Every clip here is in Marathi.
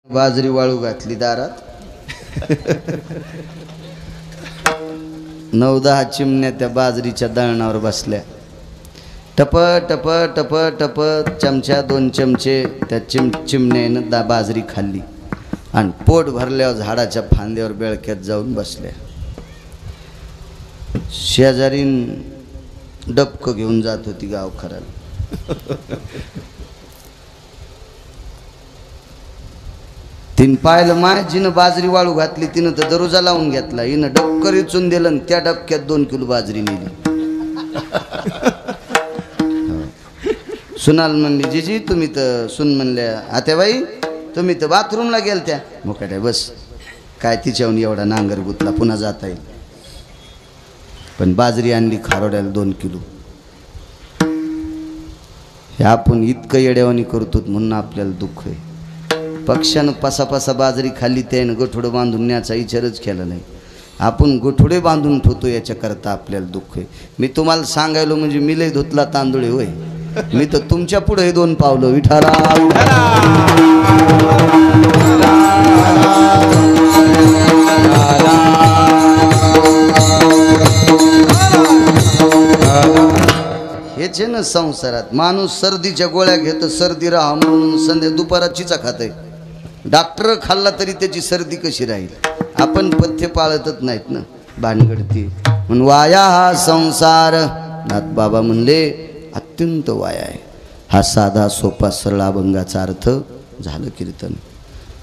बाजरी वाळू घातली दारात 9-10 चिमण्या त्या बाजरीच्या दळणावर बसल्या. टप टप टप टप चमचा 2 चमचे त्या चिमण्यानं बाजरी खाल्ली आणि पोट भरल्यावर झाडाच्या फांद्यावर बेळक्यात जाऊन बसल्या. शेजारीन डबकं घेऊन जात होती गावखराला. तीन पाहिलं माय जिनं बाजरी वाळू घातली तिनं तर दरोजा लावून घेतला. हिनं डबकर इचून दिलं आणि त्या डबक्यात 2 किलो बाजरी नेली. सुनाल म्हणली जीजी तुम्ही तर सुन म्हणल्या आत्याबाई तुम्ही तर बाथरूमला गेलत्या. मोकाट्या बस काय तिच्याहून एवढा नांगर गुतला पुन्हा जाता येईल. पण बाजरी आणली खारोड्याला 2 किलो. हे आपण इतकं येड्यावानी करतो म्हणून आपल्याला दुःख आहे. पक्ष्यानं पासा बाजरी खाल्ली त्यानं गोठोडं बांधून न्यायचा विचारच केला नाही. आपण गोठोडे बांधून ठेवतो याच्याकरता आपल्याला दुःख आहे. मी तुम्हाला सांगायलो म्हणजे मी लय धुतला तांदूळ होय. मी तर तुमच्या पुढे हे 2 पावलं विठाला हेच आहे ना संसारात. माणूस सर्दीच्या गोळ्या घेतो सर्दी राहा म्हणून संध्या दुपाराचीचा खाते. डॉक्टर खाल्ला तरी त्याची सर्दी कशी राहील. आपण पथ्य पाळतच नाहीत ना भानगडती म्हणून वाया हा संसार. नाथ बाबा म्हणले अत्यंत वाया आहे. हा साधा सोपा सरळ अभंगाचा अर्थ झालं कीर्तन.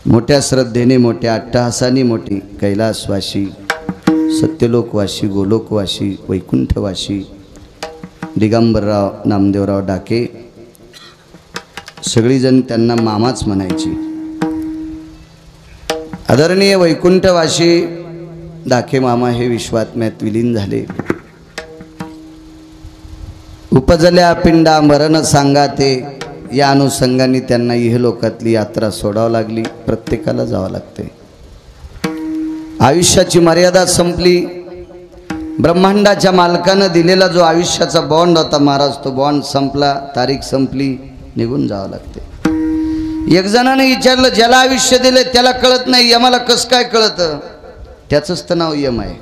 मोठ्या श्रद्धेने मोठ्या अट्टहासाने मोठी कैलासवासी सत्यलोकवासी गोलोकवासी वैकुंठवासी दिगंबरराव नामदेवराव डाके सगळीजण त्यांना मामाच म्हणायची. आदरणीय वैकुंठवासी डाके मामा हे विश्वात्म्यात विलीन झाले. उपजल्या पिंडा मरण सांगा ते या अनुषंगाने त्यांना इहलोकातली यात्रा सोडावं लागली. प्रत्येकाला जावं लागते. आयुष्याची मर्यादा संपली. ब्रह्मांडाच्या मालकानं दिलेला जो आयुष्याचा बॉन्ड होता महाराज तो बॉन्ड संपला. तारीख संपली. निघून जावं लागते. एक जणाने विचारलं ज्याला आयुष्य दिले त्याला कळत नाही यमाला कसं काय कळतं. त्याचंच तर नाव यम आहे.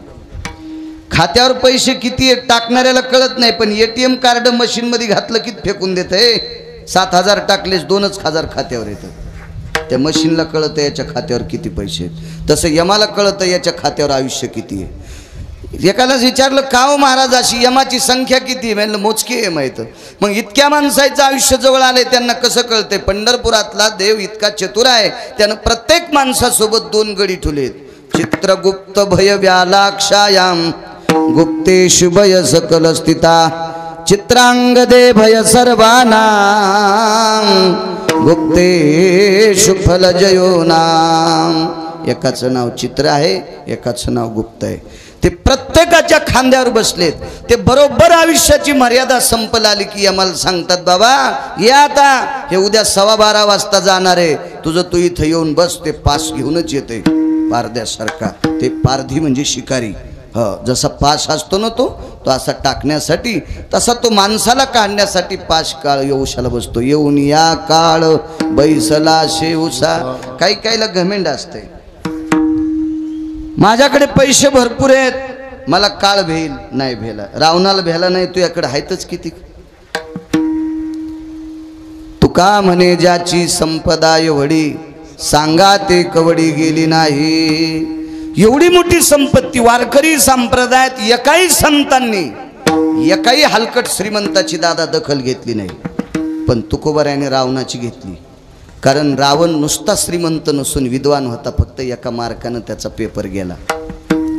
खात्यावर पैसे किती आहेत टाकणाऱ्याला कळत नाही पण ATM कार्ड मशीनमध्ये घातलं की फेकून देत आहे. 7,000 टाकलेस 2,000 खात्यावर येतं. त्या मशीनला कळतं याच्या खात्यावर किती पैसे आहेत. तसं यमाला कळतं याच्या खात्यावर आयुष्य किती आहे. एकालाच विचारलं का हो महाराज अशी यमाची संख्या किती आहे. म्हणलं मोजकी आहे माहिती. मग इतक्या माणसाचं आयुष्य जवळ आले त्यांना कसं कळते. पंढरपुरातला देव इतका चतुर आहे त्यानं प्रत्येक माणसासोबत 2 गडी ठेवलेत. चित्रगुप्त भय व्यालाक्षायाम गुप्तेषु भय सकल स्थिता चित्रांगदे भय सर्वानां गुप्तेषु फल जयो नाम. एकाचं नाव चित्र आहे एकाचं नाव गुप्त आहे. ते प्रत्येकाच्या खांद्यावर बसलेत. ते बरोबर आयुष्याची मर्यादा संपल आली की आम्हाला सांगतात बाबा या आता हे उद्या 12:15 वाजता जाणार आहे तुझं तू इथं येऊन बस. ते पास घेऊनच येते पारद्यासारखा. ते पारधी म्हणजे शिकारी. जसा पास असतो ना तो असा टाकण्यासाठी तसा तो माणसाला काढण्यासाठी पास काळ येऊशाला बसतो. येऊन या काळ बैसला शेवसा. काही काहीला घमेंड असते. माझ्याकडे पैसे भरपूर आहेत मला काळ भेल नाही भेला. रावणाला भेला नाही तुझ्याकडे आहेतच किती. तुका म्हणे ज्याची संपदा एवढी सांगा ते कवडी गेली नाही. एवढी मोठी संपत्ती वारकरी संप्रदायात एकाही संतांनी एकाही हलकट श्रीमंताची दादा दखल घेतली नाही. पण तुकोबारायाने रावणाची घेतली. कारण रावण नुसता श्रीमंत नसून विद्वान होता. फक्त एका मार्कानं त्याचा पेपर गेला.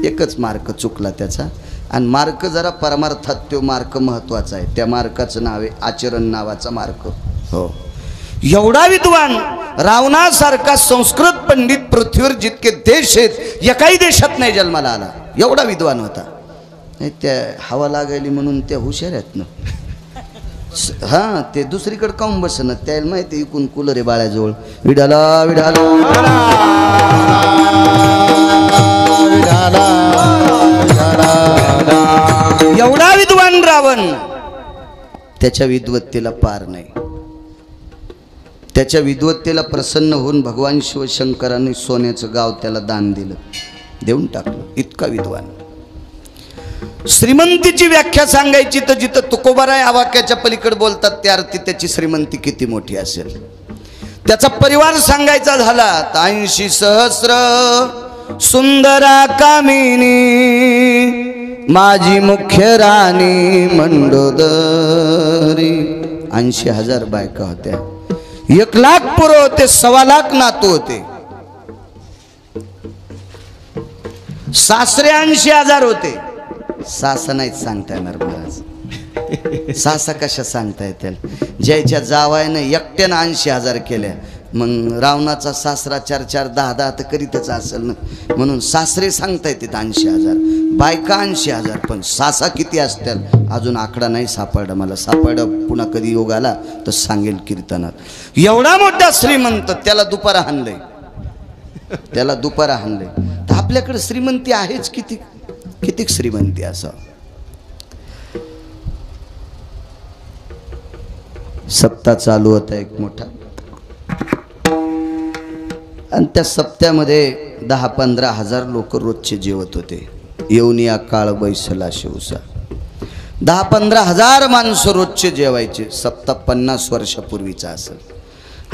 एकच मार्क चुकला त्याचा. आणि मार्क जरा परमार्थात तो मार्क महत्वाचा आहे. त्या मार्काचं नाव आहे आचरण नावाचा मार्क. हो एवढा विद्वान रावणासारखा संस्कृत पंडित पृथ्वीवर जितके देश आहेत एकाही देशात नाही जन्माला आला. एवढा विद्वान होता. नाही त्या हवा लागायली म्हणून त्या हुशार आहेत ना. हां ते दुसरीकडे काऊन बसणं त्याला माहिती इकून कूलर आहे बाळ्याजवळ. विडाला विडाला एवढा विद्वान रावण त्याच्या विद्वत्तेला पार नाही. त्याच्या विद्वत्तेला प्रसन्न होऊन भगवान शिवशंकरांनी सोन्याचं गाव त्याला दान दिलं, देऊन टाकलं. इतका विद्वान. श्रीमंतीची व्याख्या सांगायची तर जिथं तुकोबाराय आवाक्याच्या पलीकडे बोलतात त्या अर्थी त्याची श्रीमंती किती मोठी असेल. त्याचा परिवार सांगायचा झाला तर 80 सहस्र सुंदरा कामिनी माझी मुख्य राणी मंडोदरी. 80,000 बायका होत्या, 1 लाख पुरं होते, 1.25 लाख नातू होते. सासरे 80,000 होते. सासा नाहीच सांगता येणार महाराज. सासा कशा सांगता येतील? ज्याच्या जावायनं एकट्यानं 80,000 केल्या, मग रावणाचा सासरा 4-4, 10-10 तर करीतच असेल ना. म्हणून सासरे सांगता येते 80,000, बायका 80,000, पण सासा किती असतील अजून आकडा नाही सापडला मला. सापडलं पुन्हा कधी योग आला तर सांगेल कीर्तनात. एवढा मोठा श्रीमंत, त्याला दुपारा हाणलंय, त्याला दुपारा हाणलंय. तर आपल्याकडे श्रीमंती आहेच किती, किती श्रीमंती असं. सप्ताह चालू होता एक मोठा, आणि त्या सप्त्यामध्ये 10-15 हजार लोक रोजचे जेवत होते. येऊन या काळ बैसला शिवसा. 10-15 हजार माणसं रोजचे जेवायचे. सप्ताह 50 वर्षापूर्वीचा असेल.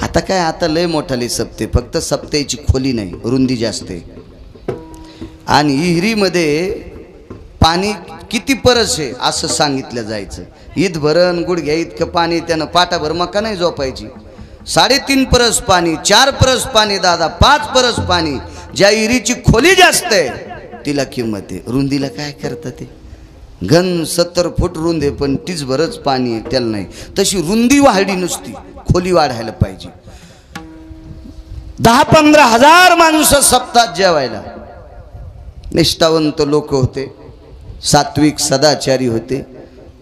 आता काय, आता लय मोठाले सप्ते, फक्त सप्त्याची खोली नाही, रुंदी जास्त आहे. आणि विहिरीमध्ये पाणी किती परस आहे असं सांगितलं जायचं. ईद भरण गुडघ्या इतकं पाणी, त्यानं पाटाभर मका नाही झोपायची. 3.5 परस पाणी, 4 परस पाणी, दादा 5 परस पाणी. ज्या विहिरीची खोली जास्त आहे तिला किंमत आहे. रुंदीला काय करतात ते, घन 70 फूट रुंद आहे पण तीच भरच पाणी आहे, त्याला नाही. तशी रुंदी वाढली नुसती, खोली वाढायला पाहिजे. 10-15 हजार माणसं सप्ताहात जेवायला. निष्ठावंत लोक होते, सात्विक सदाचारी होते.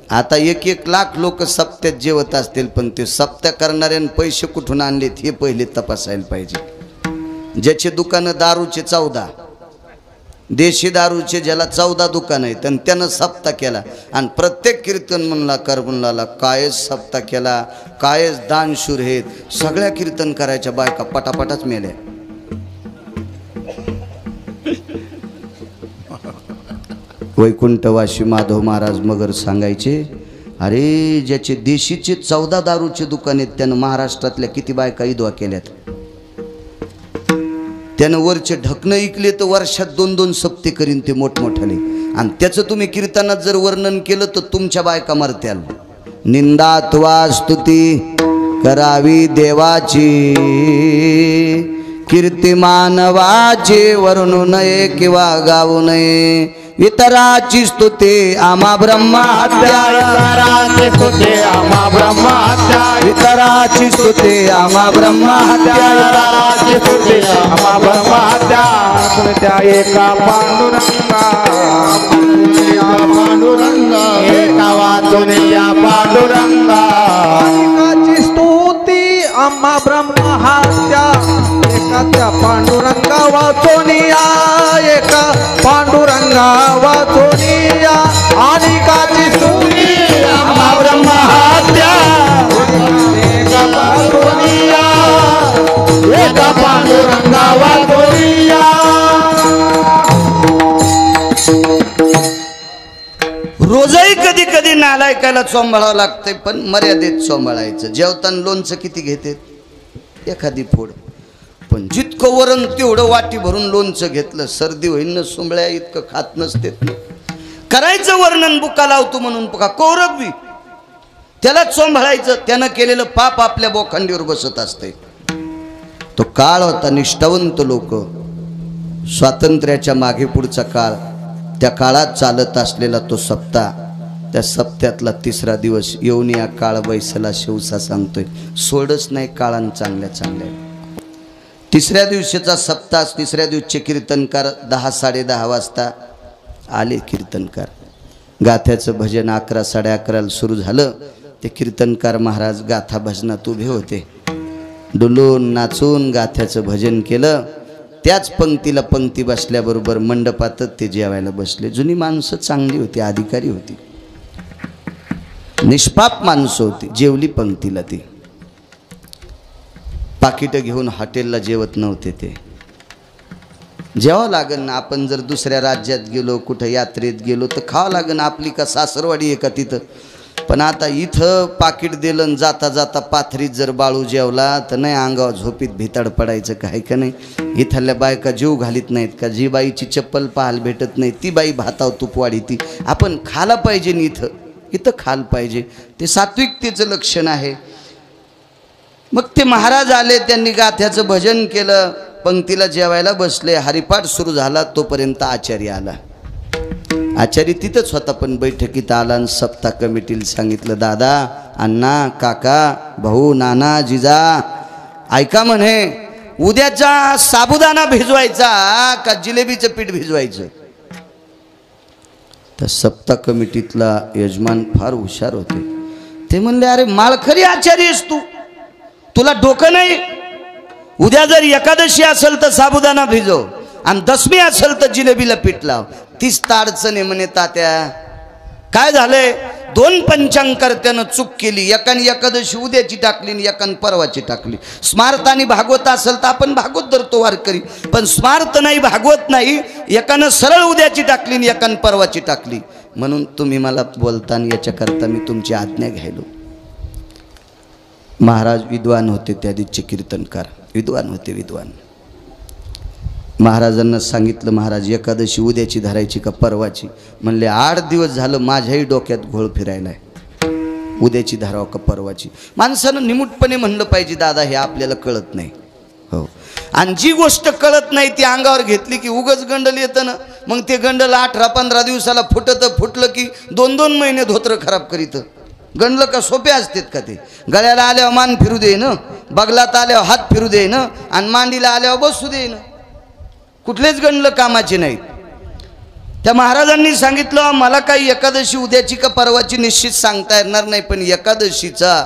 आता 1-1 लाख लोक सप्त्यात जेवत असतील, पण ते सप्त्या करणाऱ्यानं पैसे कुठून आणलेत हे पहिले तपासायला पाहिजे. ज्याचे दुकानं दारूचे 14, देशी दारूचे ज्याला 14 दुकान आहेत, आणि त्यानं सप्ताह केला. आणि प्रत्येक कीर्तन म्हणला करबुनला कायच सप्ताह केला, कायच दानशूर आहेत. सगळ्या कीर्तन करायच्या बायका पटापटाच मेल्या. वैकुंठवासी माधव महाराज मगर सांगायचे, अरे ज्याचे देशीचे 14 दारूचे दुकान आहेत त्यानं महाराष्ट्रातल्या किती बायका इदवा केल्यात. त्यानं वरचे ढकणं ऐकले तर वर्षात 2-2 सप्ते करीन ते मोठमोठाले. आणि त्याचं तुम्ही कीर्तनात जर वर्णन केलं तर तुमच्या बायका मरत्याल. निंदात्वा स्तुती करावी देवाची, कीर्ती मानवाची वरणू नये किंवा गाऊ नये. इतराची स्तुती आम्हा ब्रह्मा हत्या, इतराची स्तुती आम्हा ब्रह्मा हत्या, इतराची स्तुती आम्हा ब्रह्मा हत्या, इतराची स्तुती आम्हा ब्रह्मा हत्या. त्या एका पांडुरंगा, पांडुरंगा एका वाचून या पांडुरंगा. एकाची स्तुती आम्हा ब्रह्मा हत्या, एका त्या पांडुरंगा वाचून या, एका पांडुरंगा वाचून या. अनेकाची स्तुती आम्हा ब्रह्मा हत्या, एका वाचून या, एका पांडुरंगा वाचून या. रोजही कधी कधी नालायकाला चोंबाळावं लागतंय, पण मर्यादेत चोंबाळायचं. जेवताना लोणचं किती घेते, एखादी फोड. पण जितकं वरण तेवढं वाटी भरून लोणचं घेतलं, सर्दी होईल न, सुंबळ्या इतकं खात नसते. करायचं वर्णन बुका लावतो म्हणून का कौरव बी त्याला चोंभाळायचं. त्यानं केलेलं पाप आपल्या बोखंडीवर बसत असते. तो काळ होता निष्ठावंत लोक, स्वातंत्र्याच्या मागे पुढचा काळ, त्या काळात चालत असलेला तो सप्ताह. त्या सप्त्यातला 3रा दिवस येऊन या काळ बैसला शिवसा सांगतोय. सोडच नाही काळान चांगल्या चांगल्या. 3ऱ्या दिवशीचा सप्ताह, 3ऱ्या दिवशीचे कीर्तनकार 10-10:30 वाजता आले. कीर्तनकार गाथ्याचं भजन 11-11:30 सुरू झालं. ते कीर्तनकार महाराज गाथा भजनात उभे होते. डुलून नाचून गाथ्याचं भजन केलं. त्याच पंक्तीला पंक्ती बसल्याबरोबर मंडपातच ते जेवायला बसले. जुनी माणसं चांगली होती, अधिकारी होती, निष्पाप माणसं होती. जेवली पंक्तीला ती. पाकिटं घेऊन हॉटेलला जेवत नव्हते ते. जेवावं लागेल ना, आपण जर दुसऱ्या राज्यात गेलो, कुठं यात्रेत गेलो तर खावं लागेल. आपली का सासरवाडी आहे का तिथं? पण आता इथं पाकिट दिलं, जाता जाता पाथरीत जर बाळू जेवला तर नाही अंगावर झोपीत भिताड पडायचं काय का नाही. इथल्या बायका जीव घालीत नाहीत का? जी बाईची चप्पल पाहायला भेटत नाही ती बाई भाताव तुपवाडी ती. आपण खाला पाहिजे नि इथं खाल पाहिजे. ते सात्विकतेचं लक्षण आहे. मग ते महाराज आले, त्यांनी गाथ्याचं भजन केलं, पंक्तीला जेवायला बसले, हरिपाठ सुरू झाला. तोपर्यंत आचार्य आला. आचार्य तिथंच होता पण बैठकीत आला आणि सप्ताह कमिटीला सांगितलं, दादा, अण्णा, काका, भाऊ, नाना, जिजा, ऐका म्हणे, उद्याचा साबुदाणा भिजवायचा का जिलेबीचं पीठ भिजवायचं? तर सप्ताह कमिटीतला यजमान फार हुशार होते. ते म्हणले, अरे माळखरी आचार्य आहेस तू, तुला डोकं नाही? उद्या जर एकादशी असेल तर साबुदाणा भिजव आणि दशमी असेल तर जिलेबीला पीठ लाव. तीच अडचण आहे म्हणे तात्या. काय झालंय, दोन पंचांगकर्त्यानं चूक केली. एकाने एकादशी उद्याची टाकली आणि एकाने परवाची टाकली. स्मार्त आणि भागवत असेल तर आपण भागवत धरतो वारकरी, पण स्मार्त नाही, भागवत नाही. एकानं सरळ उद्याची टाकली आणि एकानं परवाची टाकली. म्हणून तुम्ही मला बोलताना याच्याकरता मी तुमची आज्ञा घ्यायलो. महाराज विद्वान होते, त्या दिवशी कीर्तनकार विद्वान होते, विद्वान. महाराजांना सांगितलं, महाराज एकादशी उद्याची धरायची का परवाची? म्हणले 8 दिवस झालं माझ्याही डोक्यात घोळ फिरायलाय, उद्याची धराव का परवाची. माणसानं निमूटपणे म्हणलं पाहिजे, दादा हे आपल्याला कळत नाही. हो, आणि जी गोष्ट कळत नाही ती अंगावर घेतली की उगच गंडल येतं ना. मग ते गंडल 18-15 दिवसाला फुटलं की 2-2 महिने धोत्र खराब करीत. गंडलं का सोपे असतात का? ते गळ्याला आल्यावर मान फिरू दे ना, बगलात आल्यावर हात फिरू दे ना, आणि मांडीला आल्यावर बसू दे ना. कुठलेच गंडलं कामाचे नाहीत. त्या महाराजांनी सांगितलं, मला काही एकादशी उद्याची का परवाची निश्चित सांगता येणार नाही, पण एकादशीचा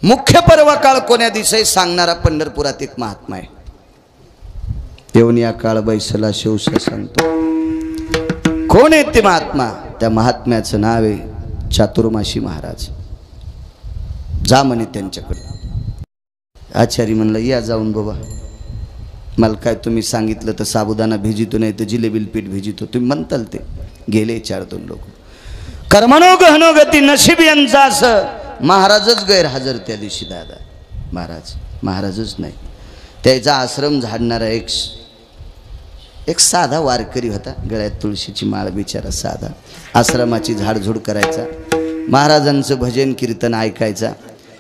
मुख्य पर्व काळ कोण्या दिवशी सांगणारा पंढरपुरात एक महात्मा आहे. येऊन या काळ बैसला शिवसा सांगतो. कोण आहे ते महात्मा? त्या महात्म्याचं नाव आहे चातुर्मासी महाराज. जा म्हणे त्यांच्याकडे. आचार्य म्हणलं, या जाऊन बाबा, मला काय तुम्ही सांगितलं तर साबुदाणा भिजितो, नाही तर जिलेबील पीठ भिजितो, तुम्ही म्हणताल ते. गेले 4-2 लोक. कर्मणो गहनो गती नशीब यांचा असं. महाराजच गैरहजर त्या दिवशी. दादा महाराजच नाही. त्याचा आश्रम झाडणारा एक साधा वारकरी होता, गळ्यात तुळशीची माळ, बिचारा साधा. आश्रमाची झाडझूड करायचा, महाराजांचं भजन कीर्तन ऐकायचा,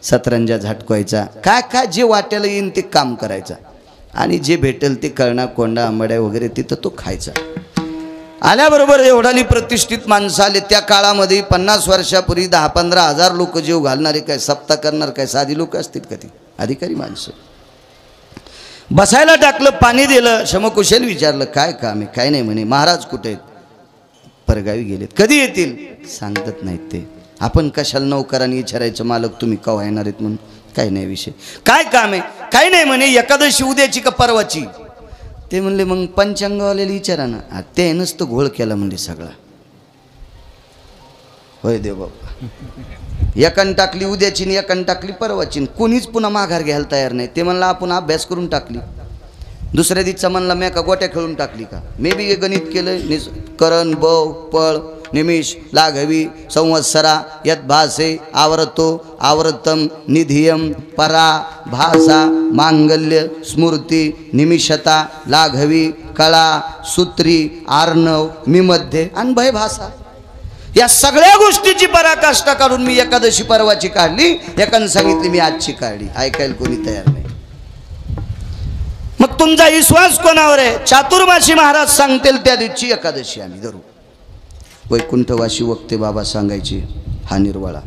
सतरंजा झटकवायचा, काय जे वाट्याला येईन ते काम करायचा, आणि जे भेटेल ते कळणा, कोंडा, आंबड्या वगैरे तिथं तो खायचा. आल्याबरोबर एवढाली प्रतिष्ठित माणसं आले. त्या काळामध्ये 50 वर्षापूर्वी 10-15 हजार लोक जीव घालणारे काय सप्ताह करणार काय साधी लोक असतील का? ती अधिकारी माणसं. बसायला टाकलं, पाणी दिलं, शमकुशल विचारलं, काय काम आहे? काय नाही म्हणे. महाराज कुठे आहेत? परगावी गेलेत. कधी येतील? सांगत नाहीत ते. आपण कशाला नौकरांनी विचारायचं, मालक तुम्ही केव्हा येणार आहेत म्हणून? काही नाही विषय. काय काम आहे? काही नाही म्हणे. एकादशी उद्याची का परवाची? ते म्हणले, मग पंचांगवाल्याला विचारा ना. ते नसतं घोळ केला म्हणले सगळा. होय देव बाबा. एकान टाकली उद्याची आणि एकान टाकली परवाची. कोणीच पुन्हा माघार घ्यायला तयार नाही. ते म्हणलं, आपण अभ्यास करून टाकली. दुसऱ्या दिवसा म्हणला, मी का गोट्या खेळून टाकली का? मी बी गणित केलं. करण, बव, पळ, निमिष, लाघवी, संवत्सरा, यत भासे, आवर्तो, आवर्तम, निधियम, परा, भाषा, मांगल्य, स्मृती, निमिषता, लाघवी, कळा, सूत्री, आर्णव, मिमध्ये आणि भय भाषा. या सगळ्या गोष्टीची पराकाष्ठा काढून मी एकादशी परवाची काढली. एकानं सांगितली मी आजची काढली. ऐकायला कोणी तयार नाही. मग तुमचा विश्वास कोणावर आहे? चातुर्मासी महाराज सांगतील त्या दिवशी एकादशी आम्ही धरू. वैकुंठवासी वक्ते बाबा सांगायचे हा निर्वाळा.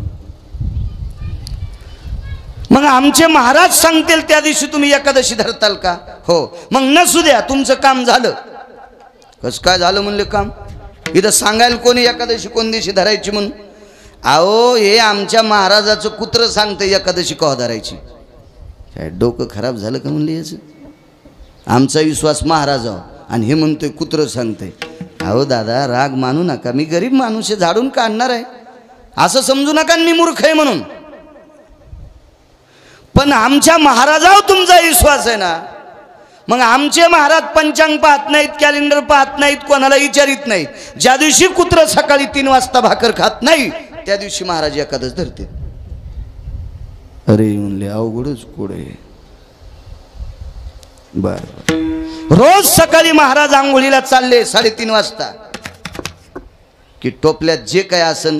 मग आमचे महाराज सांगतील त्या दिवशी तुम्ही एकादशी धरताल का? हो. मग नसू द्या, तुमचं काम झालं. कसं काय झालं म्हणले काम? इथं सांगायला कोणी एकादशी कोण दिवशी धरायची म्हणून? अहो, हे आमच्या महाराजाचं कुत्र सांगतंय एकादशी केव्हा धरायची. काय डोकं खराब झालं का म्हणले याचं? आमचा विश्वास महाराजावर आणि हे म्हणतोय कुत्र सांगतंय. अहो दादा, राग मानू नका. मी गरीब माणूस आहे, झाडून काढणार आहे. असं समजू नका मी मूर्ख आहे म्हणून. पण आमच्या महाराजावर तुमचा विश्वास आहे ना, मग आमचे महाराज पंचांग पाहत नाहीत, कॅलेंडर पाहत नाहीत, कोणाला विचारित नाहीत. ज्या दिवशी कुत्र सकाळी 3 वाजता भाकर खात नाही त्या दिवशी महाराज एकादश धरते. अरे म्हणले अवघडच पुढे. बर रोज सकाळी महाराज आंघोळीला चालले 3:30 वाजता की टोपल्यात जे काय आसन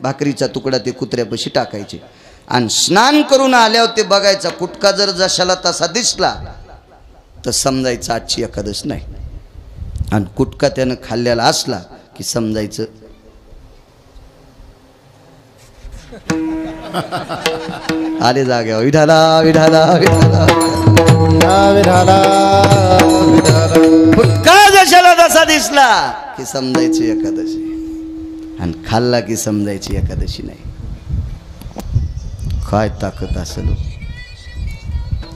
भाकरीचा तुकडा ते कुत्र्यापाशी टाकायचे आणि स्नान करून आल्यावर ते बघायचा. कुटका जर जशाला तसा दिसला तर समजायचं आजची एकादश नाही, आणि कुटका त्यानं खाल्ल्याला असला की समजायचं आले जाग्या विठाला विठाला विठाला विठाला. कुटका जशाला तसा दिसला की समजायची एकादशी, आणि खाल्ला की समजायची एकादशी नाही. काय ताकद असेल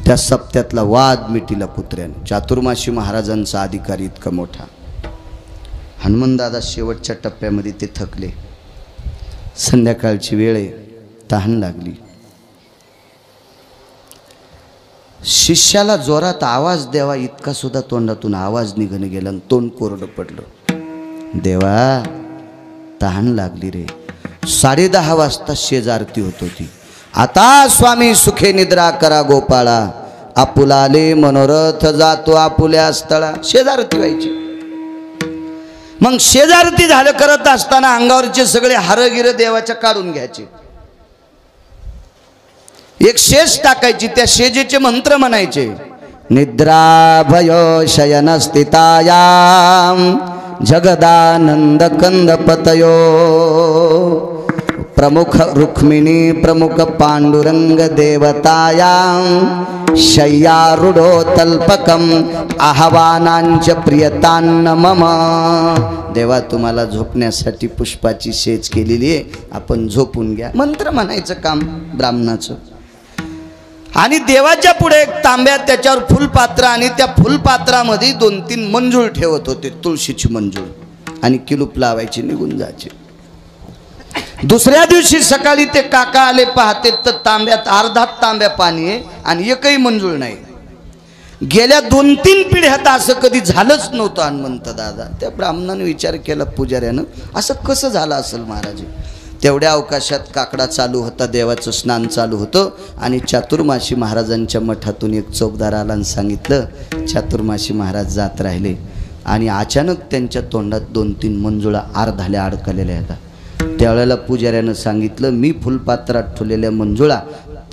त्या सप्त्यातला वाद मिटीला कुत्र्याने. चातुर्माशी महाराजांचा अधिकारी इतका मोठा. हनुमानदादा शेवटच्या टप्प्यामध्ये ते थकले. संध्याकाळची वेळ आहे, तहान लागली. शिष्याला जोरात आवाज द्यावा इतका सुद्धा तोंडातून आवाज निघून गेला आणि तोंड कोरडं पडलं. देवा तहान लागली रे. 10:30 वाजता शेजारती होत होती. आता स्वामी सुखे निद्रा करा गोपाळा, आपुलाले मनोरथ जातो आपुल्या स्थळा. शेजारती व्हायची. मग शेजारती झालं करत असताना अंगावरचे सगळे हारगिर देवाच्या काढून घ्यायचे. एक शेज टाकायची, त्या शेजेचे मंत्र म्हणायचे. निद्रा भयो शयन स्थितायाम जगदानंद कंद पतयो, प्रमुख रुक्मिणी प्रमुख पांडुरंग देवतायां शय्यारूढो तल्पकम आह्वानांच प्रियतान्न मम. देवा तुम्हाला झोपण्यासाठी पुष्पाची शेज केलेली आहे, आपण झोपून घ्या. मंत्र म्हणायचं काम ब्राह्मणाचं. आणि देवाच्या पुढे एक तांब्यात त्याच्यावर फुलपात्र, आणि त्या फुलपात्रामध्ये 2-3 मंजूळ ठेवत होते, तुळशीची मंजूळ, आणि किलूप लावायची, निघून जायचे. दुसऱ्या दिवशी सकाळी ते काका आले, पाहते तर तांब्यात अर्धा तांब्या पाणी आहे आणि एकही मंजूळ नाही. गेल्या 2-3 पिढ्यात असं कधी झालंच नव्हतं. हनुमंत दादा त्या ब्राह्मणाने विचार केला, पुजाऱ्यानं, असं कसं झालं असेल महाराज. तेवढ्या अवकाशात काकडा चालू होता, देवाचं स्नान चालू होतं, आणि चातुर्माशी महाराजांच्या मठातून एक चौकदार आला आणि सांगितलं चातुर्माशी महाराज जात राहिले, आणि अचानक त्यांच्या तोंडात 2-3 मंजुळा अर्धाल्या अडकलेल्या होत्या. त्यावेळेला पुजाऱ्यानं सांगितलं, मी फुलपात्रात ठेवलेल्या मंजुळा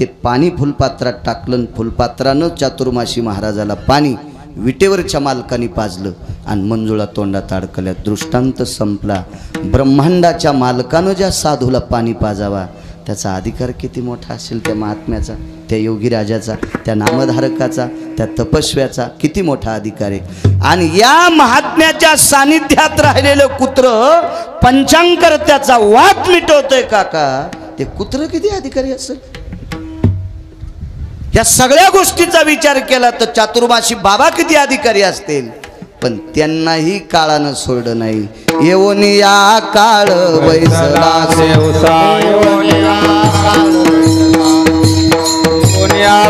ते पाणी फुलपात्रात टाकलं, फुलपात्रानं चातुर्माशी महाराजाला पाणी विटेवरच्या मालकाने पाजलं आणि मंजुळा तोंडात अडकल्या. दृष्टांत संपला. ब्रह्मांडाच्या मालकानं ज्या साधूला पाणी पाजावा त्याचा अधिकार किती मोठा असेल, त्या महात्म्याचा, त्या योगी राजाचा, त्या नामधारकाचा, त्या तपस्व्याचा किती मोठा अधिकार आहे. आणि या महात्म्याच्या सानिध्यात राहिलेलं कुत्र पंचांगकर्त्याचा वाद मिटवतोय काका, ते कुत्र किती अधिकारी असेल. या सगळ्या गोष्टीचा विचार केला तर चातुर्माशी बाबा किती अधिकारी असतील. पण त्यांनाही काळानं सोडलं नाही. येवनिया काळ वैसला सेवसा, येवनिया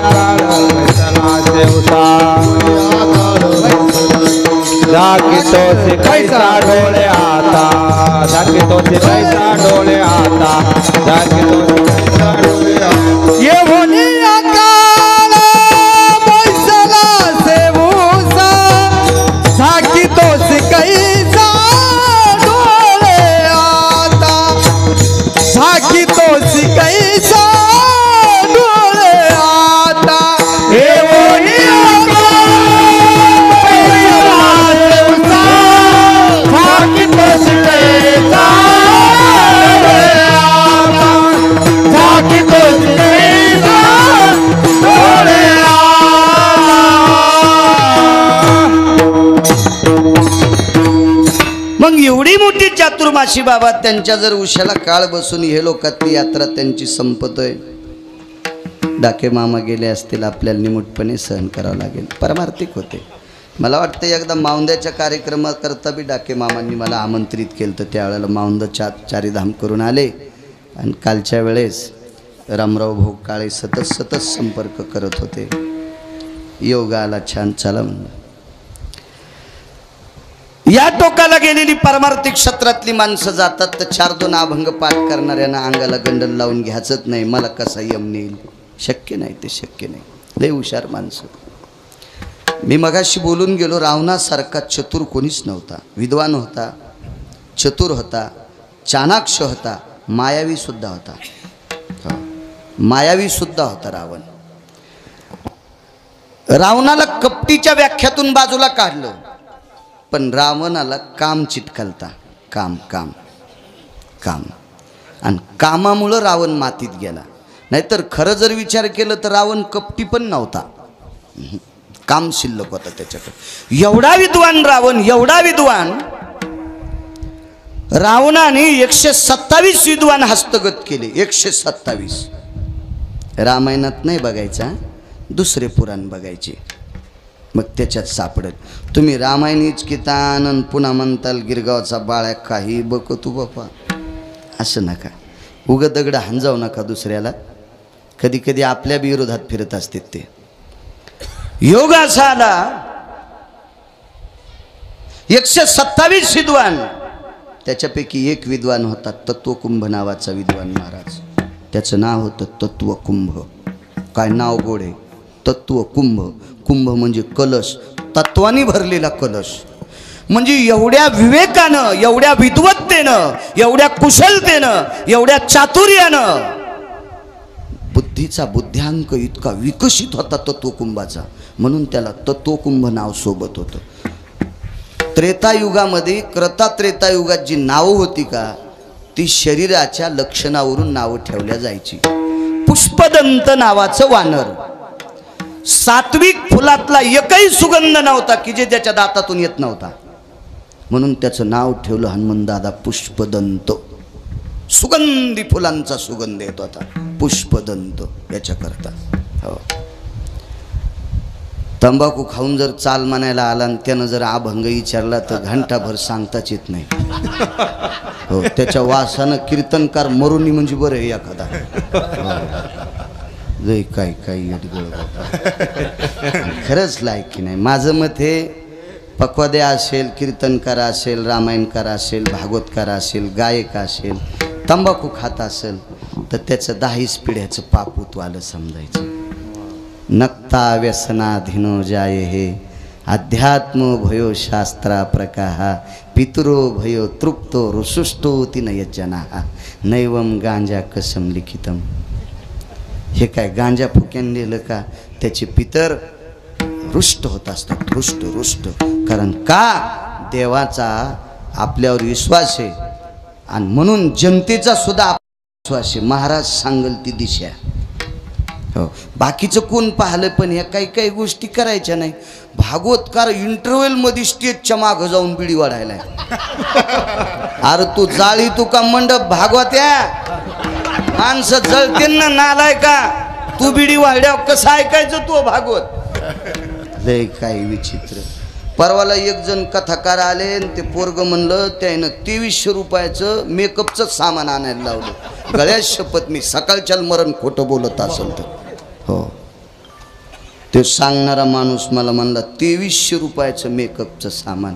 काळ वैसला सेवसा, जागी तो से कैसा डोले आता, जागी तो से कैसा डोले आता, जागी तो से कैसा डोले आता. येवनिया काळ वैसला सेवसा, जागी तो से कैसा डोले आता, जागी तो से कैसा डोले आता. येवनिया मग एवढी मोठी चातुर्माशी बाबा त्यांच्या जर उशाला काळ बसून हे लोकातली यात्रा त्यांची संपतोय. डाके मामा गेले असतील, आपल्याला निमूटपणे सहन करावं लागेल. परमार्थिक होते. मला वाटतं एकदा माऊंद्याच्या कार्यक्रमाकरता बी डाके मामांनी मला आमंत्रित केलं, तर त्यावेळेला माऊंद चारीधाम करून आले. आणि कालच्या वेळेस रामराव भाऊ काळे सतत संपर्क करत होते. योगाला छान चला म्हणलं. या टोकाला गेलेली परमार्थिक क्षेत्रातली माणसं जातात तर 4-2 अभंग पाठ करणाऱ्यांना अंगाला गंडल लावून घ्यायचंच नाही. मला कसा यम नेईल, शक्य नाही, ते शक्य नाही. लय हुशार माणसं. मी मगाशी बोलून गेलो, रावणासारखा चतुर कोणीच नव्हता. विद्वान होता, चतुर होता, चाणाक्ष होता, मायावी सुद्धा होता. मायावी सुद्धा होता रावण. रावणाला कपटीच्या व्याख्यातून बाजूला काढलं, पण रावणाला काम चिटकलता. काम काम काम, आणि कामामुळं रावण मातीत गेला. नाहीतर खरं जर विचार केलं तर रावण कपटी पण नव्हता. काम शिल्लक होता त्याच्याकडे. एवढा विद्वान रावण, एवढा विद्वान. रावणाने 127 विद्वान हस्तगत केले. 127. रामायणात नाही बघायचा, दुसरे पुराण बघायचे, मग त्याच्यात सापडत. तुम्ही रामायणीच कितान पुन्हा म्हणताल गिरगावचा बाळ्या काही बघ तू बापा. असं नका, उग दगड हांजावू नका दुसऱ्याला. कधी कधी आपल्या विरोधात फिरत असते ते. योग असा आला 127 विद्वान. त्याच्यापैकी एक विद्वान होता तत्वकुंभ नावाचा विद्वान महाराज. त्याचं नाव होतं तत्वकुंभ. काय नाव गोड आहे, तत्वकुंभ. कुंभ म्हणजे कलश, तत्वानी भरलेला कलश. म्हणजे एवढ्या विवेकानं, एवढ्या विद्वत्तेनं, एवढ्या कुशलतेनं, एवढ्या चातुर्यानं बुद्धीचा बुद्ध्यांक इतका विकसित होता तत्वकुंभाचा, म्हणून त्याला तत्वकुंभ नाव सोबत होतं. त्रेतायुगामध्ये, त्रेतायुगात जी नावं होती का, ती शरीराच्या लक्षणावरून नावं ठेवल्या जायची. पुष्पदंत नावाचं वानर, सात्विक फुलातला एकही सुगंध नव्हता की जे त्याच्या दातातून येत नव्हता, म्हणून त्याचं नाव ठेवलं हनुमंतदादा पुष्पदंत. सुगंधी फुलांचा सुगंध येत होता, पुष्पदंत याच्याकरता. हो. तंबाखू खाऊन जर चाल म्हणायला आला आणि त्यानं जर अभंग विचारला तर घंटाभर सांगताच येत नाही. हो, त्याच्या वासानं कीर्तनकार मरुनी म्हणजे बरं आहे एखादा. लय काय काय खरंच लायकी नाही. माझं मत हे, पक्वादे असेल, कीर्तनकार असेल, रामायणकार असेल, भागवतकार असेल, गायक असेल, तंबाखू खात असेल तर त्याचं 10 पिढ्याचं पापूत आलं समजायचं. नक्ता व्यसनाधीनो जाये हे अध्यात्म भयो शास्त्रा प्रकाहा पितरो भयो तृप्तो रुसुष्टो तिनयजना नैवम गांजा कसम लिखितम. हे काय गांजा फुक्यान लिहिलं का, त्याचे पितर रुष्ट होत असतात. रुष्ट रुष्ट. कारण का, देवाचा आपल्यावर विश्वास आहे आणि म्हणून जनतेचा सुद्धा विश्वास आहे. महाराज सांगल ती दिशा. हो, बाकीचं कोण पाहिलं, पण ह्या काही काही गोष्टी करायच्या नाही. भागवतकार इंटरव्हल मध्ये स्टेजच्या मागं जाऊन बिडी वाढायला. अरे तू जाळी तू का मंडप भागवत्या, माणसं जळते ना नालाय का, तू बिडी वाढ्या कसं ऐकायचं तू भागवत. लय काही विचित्र. परवाला एक जण कथाकार आले आणि ते पोरग म्हणलं त्यानं 2300 रुपयाचं मेकअपचं सामान आणायला लावलं. गळ्यात शपथ, मी सकाळच्या मरण खोटं बोलत असेल तर. हो, ते सांगणारा माणूस मला म्हणला 2300 रुपयाचं मेकअपचं सामान.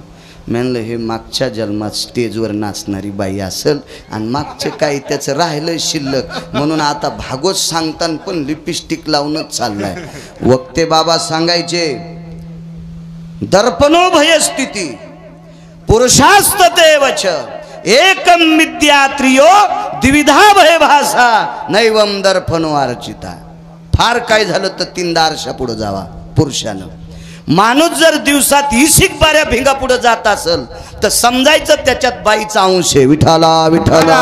म्हणलं हे मागच्या जन्मात स्टेजवर नाचणारी बाई असेल आणि मागचे काही त्याचं राहिलं शिल्लक, म्हणून आता भागवत सांगताना पण लिपस्टिक लावूनच चाललाय. वक्ते बाबा सांगायचे, दर्पणो भयस्थिती पुरुषास्तते वच एकम मिथ्यात्रियो द्विविधा भयभासा नैवम दर्पणो अर्चिता. फार काय झालं तर 3 आरशा पुढे जावा पुरुषानं. माणूस जर दिवसात 20 बाऱ्या भिंगा पुढे जात असेल तर समजायचं त्याच्यात बाईचा अंश आहे. विठाला विठाला.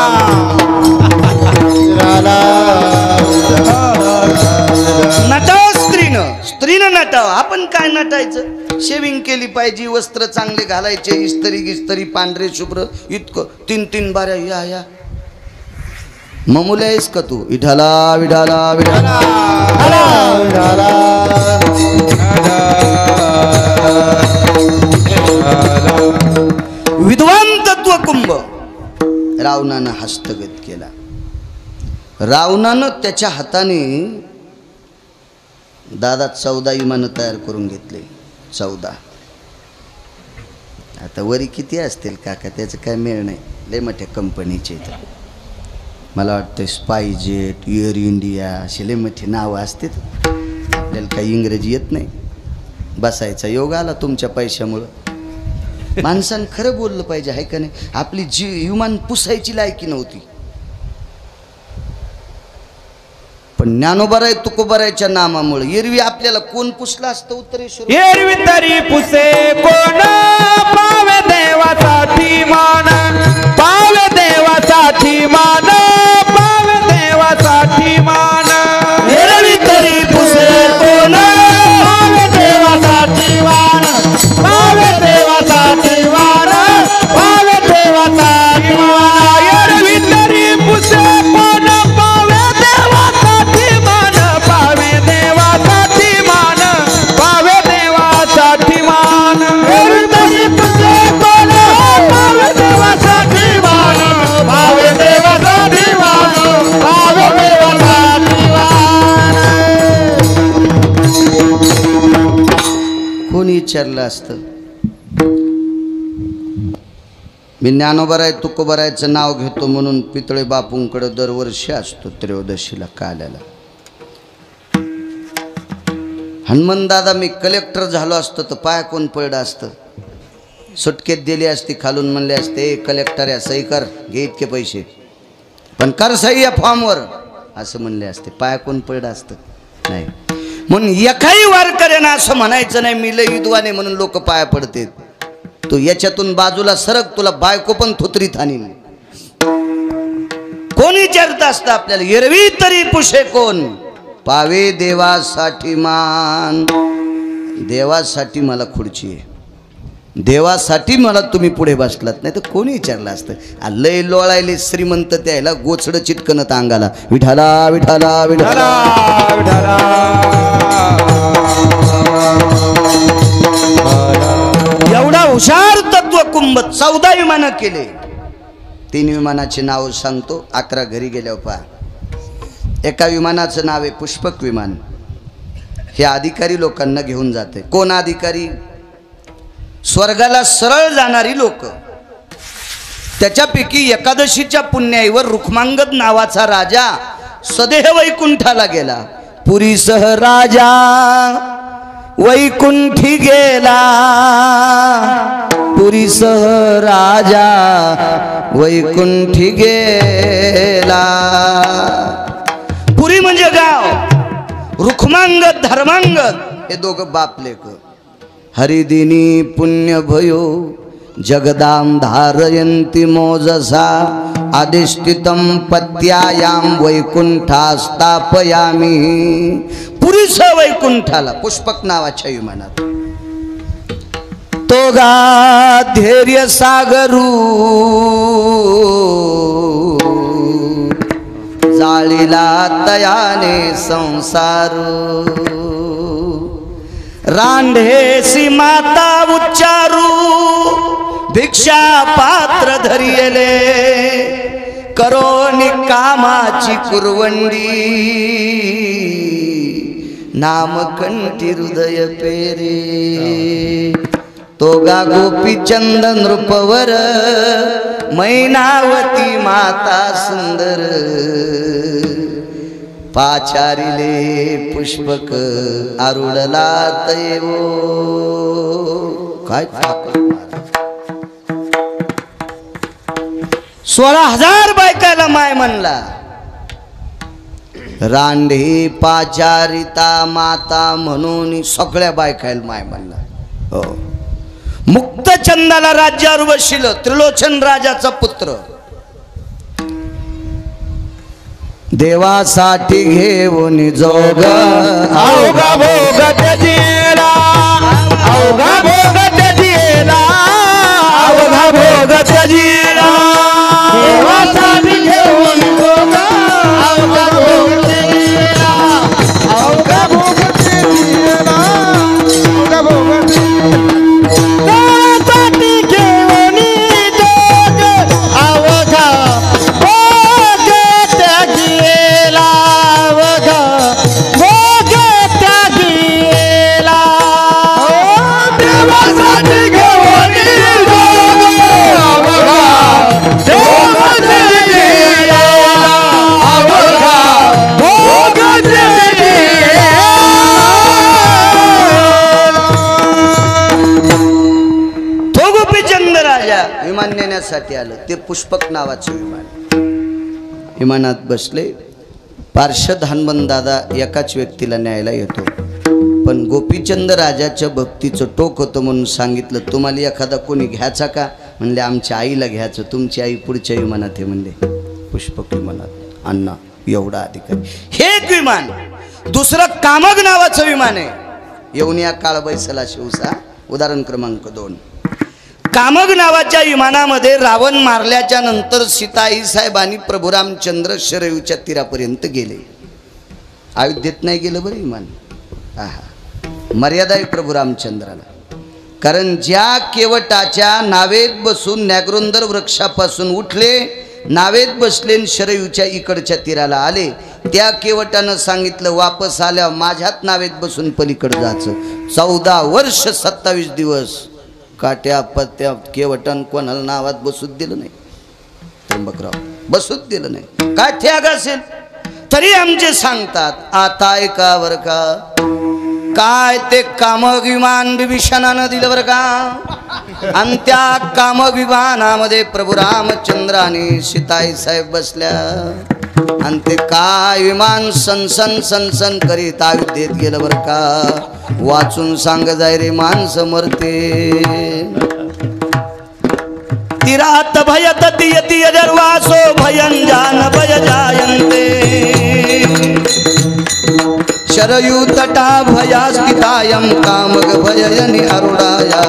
नटाव स्त्रीनं नटाव. आपण काय नटायचं, शेविंग केली पाहिजे, वस्त्र चांगले घालायचे, इस्त्री पांढरे शुभ्र, इतकं 3 बाऱ्या. या ममुले आहेस का तू? विठाला विठाला विठाला. विद्वान तत्वकुंभ रावणानं हस्तगत केला. रावणानं त्याच्या हाताने दादा 14 विमानं तयार करून घेतले. 14. आता वरी किती असतील काका त्याचं काय मेळ नाही. लय मोठ्या कंपनीचे मला वाटतं स्पाईजेट, एअर इंडिया असे लय मोठी नावं असतात. आपल्याला काही इंग्रजी येत नाही. बसायचा योग आला तुमच्या पैशामुळं. माणसानं खरं बोललं पाहिजे आहे का नाही. आपली विमान पुसायची लायकी नव्हती. पण ज्ञानोबाराय तुकोबारायच्या नामामुळे एरवी आपल्याला कोण पुसला असतं उत्तरेश्वर. एरवी तरी पुसे कोण पावे देवासाठी मान, पावे देवासाठी मान, पावे देवासाठी मान. एरवी तरी पुसे कोण पावे देवासाठी मान, पावे देवासाठी मान, पावे देवासाठी मान. एरवी तरी पुसे कोण पावे देवासाठी मान, पावे देवासाठी मान, पावे देवासाठी मान. एरवी तरी पुसे कोण पावे देवासाठी मान, पावे देवासाठी मान, पावे देवासाठी मान. कोणी विचारलं असतं. मी ज्ञानोबाराय तुकोबारायचं नाव घेतो म्हणून पितळे बापूंकडे दरवर्षी असतो त्रयोदशीला काल्याला. हनुमंतदादा मी कलेक्टर झालो असतो तर पाय कोण पडलं असतं. सुटकेत दिली असती, खालून म्हणले असते कलेक्टर या सही कर, घे इतके पैसे, पण कर सही या फॉर्मवर असं म्हणले असते. पाय कोण पडलं असतं नाही. म्हणून एकाही वारकऱ्यांना असं म्हणायचं नाही मी लय विद्वान आहे म्हणून लोक पाया पडते. तू याच्यातून बाजूला सरक, तुला बायको पण थुतरीत आणीन. कोणी विचारत असतं आपल्याला एरवी तरी पुशे कोण पावे देवासाठी मान. देवासाठी मला खुर्ची आहे, देवासाठी मला तुम्ही पुढे बसलात. नाही तर कोणी विचारलं असतं. लय लोळायले श्रीमंत त्याला गोचडं चिटकनत अंगाला विठाला विठाला विठाला विठाला. एवढा हुशार तत्व कुंभ 14 विमानं केले. 3 विमानाचे नाव सांगतो. 11 घरी गेल्यावर पहा. एका विमानाचं नाव आहे पुष्पक विमान. हे अधिकारी लोकांना घेऊन जाते. कोण अधिकारी? स्वर्गाला सरळ जाणारी लोक. त्याच्यापैकी एकादशीच्या पुण्याईवर रुक्मांगद नावाचा राजा सदेह वैकुंठाला गेला. पुरीसह राजा वैकुंठी गेला, पुरीसह राजा वैकुंठी गेला. पुरी म्हणजे गाव. रुक्मांगद धर्मांगद हे दोघं बाप लेक. हरिदिनी पुण्य भयो जगदाम धारयन्ति मोजसा, अधिष्ठितं पत्यायाम वैकुंठा स्थापयामी. पुरीस वैकुंठाला पुष्पक नावाच्या विमानात तो गा धैर्य सागरू जाळीला तयाने संसारू. रांढेसी माता उच्चारू भिक्षा पात्र धरियले, करोनी कामाची कुरवंडी नामकंठी हृदय पेरे. तो गा गोपीचंद नृपवर मैनावती माता सुंदर. पाचारिले पुष्पक आरुडला तैवो. काय 16,000 बायकाला माय म्हणला. रांढे पाचारिता माता म्हणून सगळ्या बायकाला माय म्हणला. हो. मुक्तचंदाला राज्यावर बसलं. त्रिलोचन राजाचा पुत्र. देवासाठी घेऊन जोग अवघा भोग त्याला, अवघा भोग त्याला, अवघा भोग त्याला. देवासाठी घेऊन जोग अवघा भोग त्याला, अवघा भोग त्याला, अवघा भोग देवासाठी घेऊन जोग अवघा भोग त्याला. राजा विमान नेण्यासाठी आलं. ते पुष्पक नावाचं विमान. विमानात बसले. पार्षद हनुमान दादा एकाच व्यक्तीला न्यायला येतो, पण गोपीचंद राजाच्या भक्तीचं टोक होतं म्हणून सांगितलं, तुम्हाला एखादा कोणी घ्यायचा का? म्हणले आमच्या आईला घ्यायचं. तुमची आई पुढच्या विमानात आहे म्हणले, पुष्पक विमानात. अण्णा एवढा अधिकारी. हे एक विमान. दुसरं कामग नावाचं विमान आहे. येऊन या काळ बैसला शिवसा. उदाहरण क्रमांक 2. कामग नावाच्या विमानामध्ये रावण मारल्याच्या नंतर सीताई साहेबांनी प्रभू रामचंद्र शरयूच्या तीरापर्यंत गेले. अयोध्येत नाही गेलं बरं विमान. मर्यादा आहे प्रभू रामचंद्राला. कारण ज्या केवटाच्या नावेत बसून नॅग्रोंदर वृक्षापासून उठले, नावेत बसले, शरयूच्या इकडच्या तीराला आले, त्या केवटानं सांगितलं वापस आल्या माझ्यात नावेत बसून पलीकडे जायचं. 14 वर्ष 27 दिवस काट्या पत्त्या केवटन कोणाला नावात बसूच दिलं नाही. त्र्यंबकराव बसूच दिलं नाही. काय त्याग असेल तरी आमचे सांगतात आता ऐका बर का. काय ते कामग विमान विभीषणानं दिलं बर का. आणि त्या कामग विमानामध्ये प्रभू रामचंद्राने सीताई साहेब बसल्या. आणि ते काय विमान सनसन सनसन करीत अयोध्येत गेलं बर का. वाचून सांग जाय रे माणसं मरते. तिरात भयत तियती अजर्वासो भयंजान भय जायन्ते. शरयू तटा भयास्थितायं कामग भययनि अरुणाया.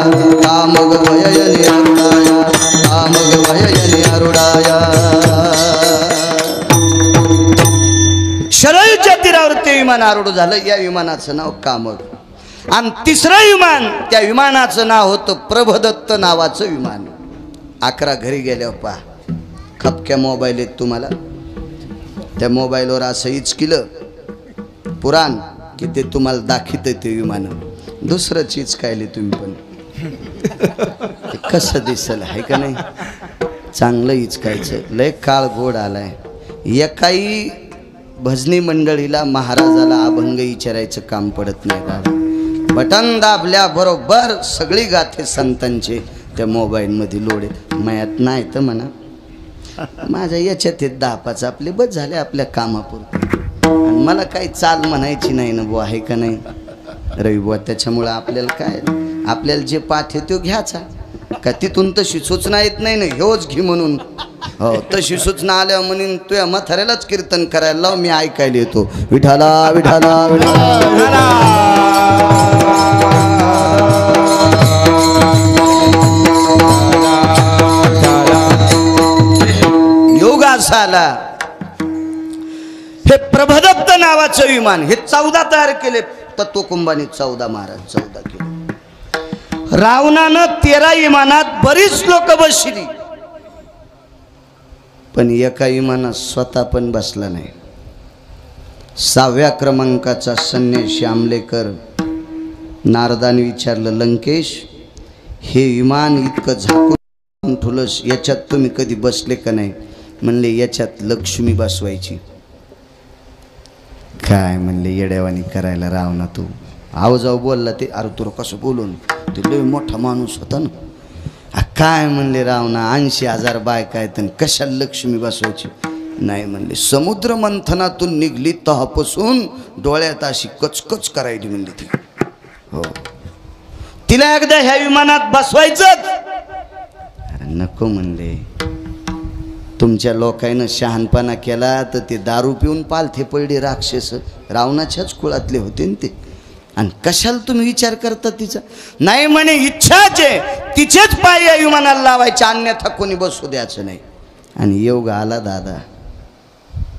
कामग भययनि अरुणाया. कामग भययनि अरुणाया. शरयूच्या तीरावर ते विमान आरूढ झालं. या विमानाचं नाव कामग. आणि तिसरं विमान, त्या विमानाचं नाव होतं प्रभदत्त नावाचं विमान. 11 घरी गेल्यावर पहा खपक्या मोबाईल आहेत तुम्हाला. त्या मोबाईलवर असं इचकिलं पुराण की ते तुम्हाला दाखवतं ते विमान. दुसरं चीज कायले तुम्ही पण ते कसं दिसल आहे का नाही. चांगलं इचकायचं. लय काळ गोड आलाय. एकाही भजनी मंडळीला महाराजाला अभंग विचारायचं काम पडत नाही बाबा. बटन दाबल्या बरोबर सगळी गाथे संतांचे त्या मोबाईलमध्ये लोड आहे. मयात नाही तर म्हणा माझ्या याच्यात 10-5 आपले बस झाले आपल्या कामापुरते. आणि मला काही चाल म्हणायची नाही ना बुवा, आहे का नाही रवी बुवा. त्याच्यामुळं आपल्याला काय, आपल्याला जे पाठ आहे तो घ्यायचा का. तिथून तशी सूचना येत नाही ना हेच घे म्हणून. हो तशी सूचना आल्या म्हणून तुझ्या म्हाताऱ्यालाच कीर्तन करायला लाव, मी ऐकायला येतो. विठाला विठाला विठाला. योगासाला हे प्रभदत्त नावाचं विमान. हे 14 तयार केले तत्वकुंभाने. 14 महाराज 14 केले. रावणानं 13 विमानात बरीच लोक बसली, पण एका विमानात स्वतः पण बसला नाही. 6व्या क्रमांकाचा संन्यासी आमलेकर नारदाने विचारलं, लंकेश हे विमान इतकं झाकून ठुलस, याच्यात तुम्ही कधी बसले का नाही? म्हणले याच्यात लक्ष्मी बसवायची. काय म्हणले येड्यावानी करायला रावणा तू. आवाजाव बोलला ते. अरे तुला कसं बोलून, ते लय मोठा माणूस होता ना. काय म्हणले रावणा 80,000 बायका आहेत आणि कशाला लक्ष्मी बसवायची? नाही म्हणले समुद्र मंथनातून निघली तहापासून डोळ्यात अशी कचकच करायची म्हणली ती. हो तिला एकदा ह्या विमानात बसवायचं. नको म्हणले. तुमच्या लोकांना शहाणपणा केला तर ते दारू पिऊन पालथे पडले राक्षस. रावणाच्याच कुळातले होते ना ते. आणि कशाला तुम्ही विचार करता तिचा? नाही म्हणे इच्छाच आहे तिचेच पाय या विमानाला लावायचे, अन्यथा कोणी बसू द्यायचं नाही. आणि योग आला दादा.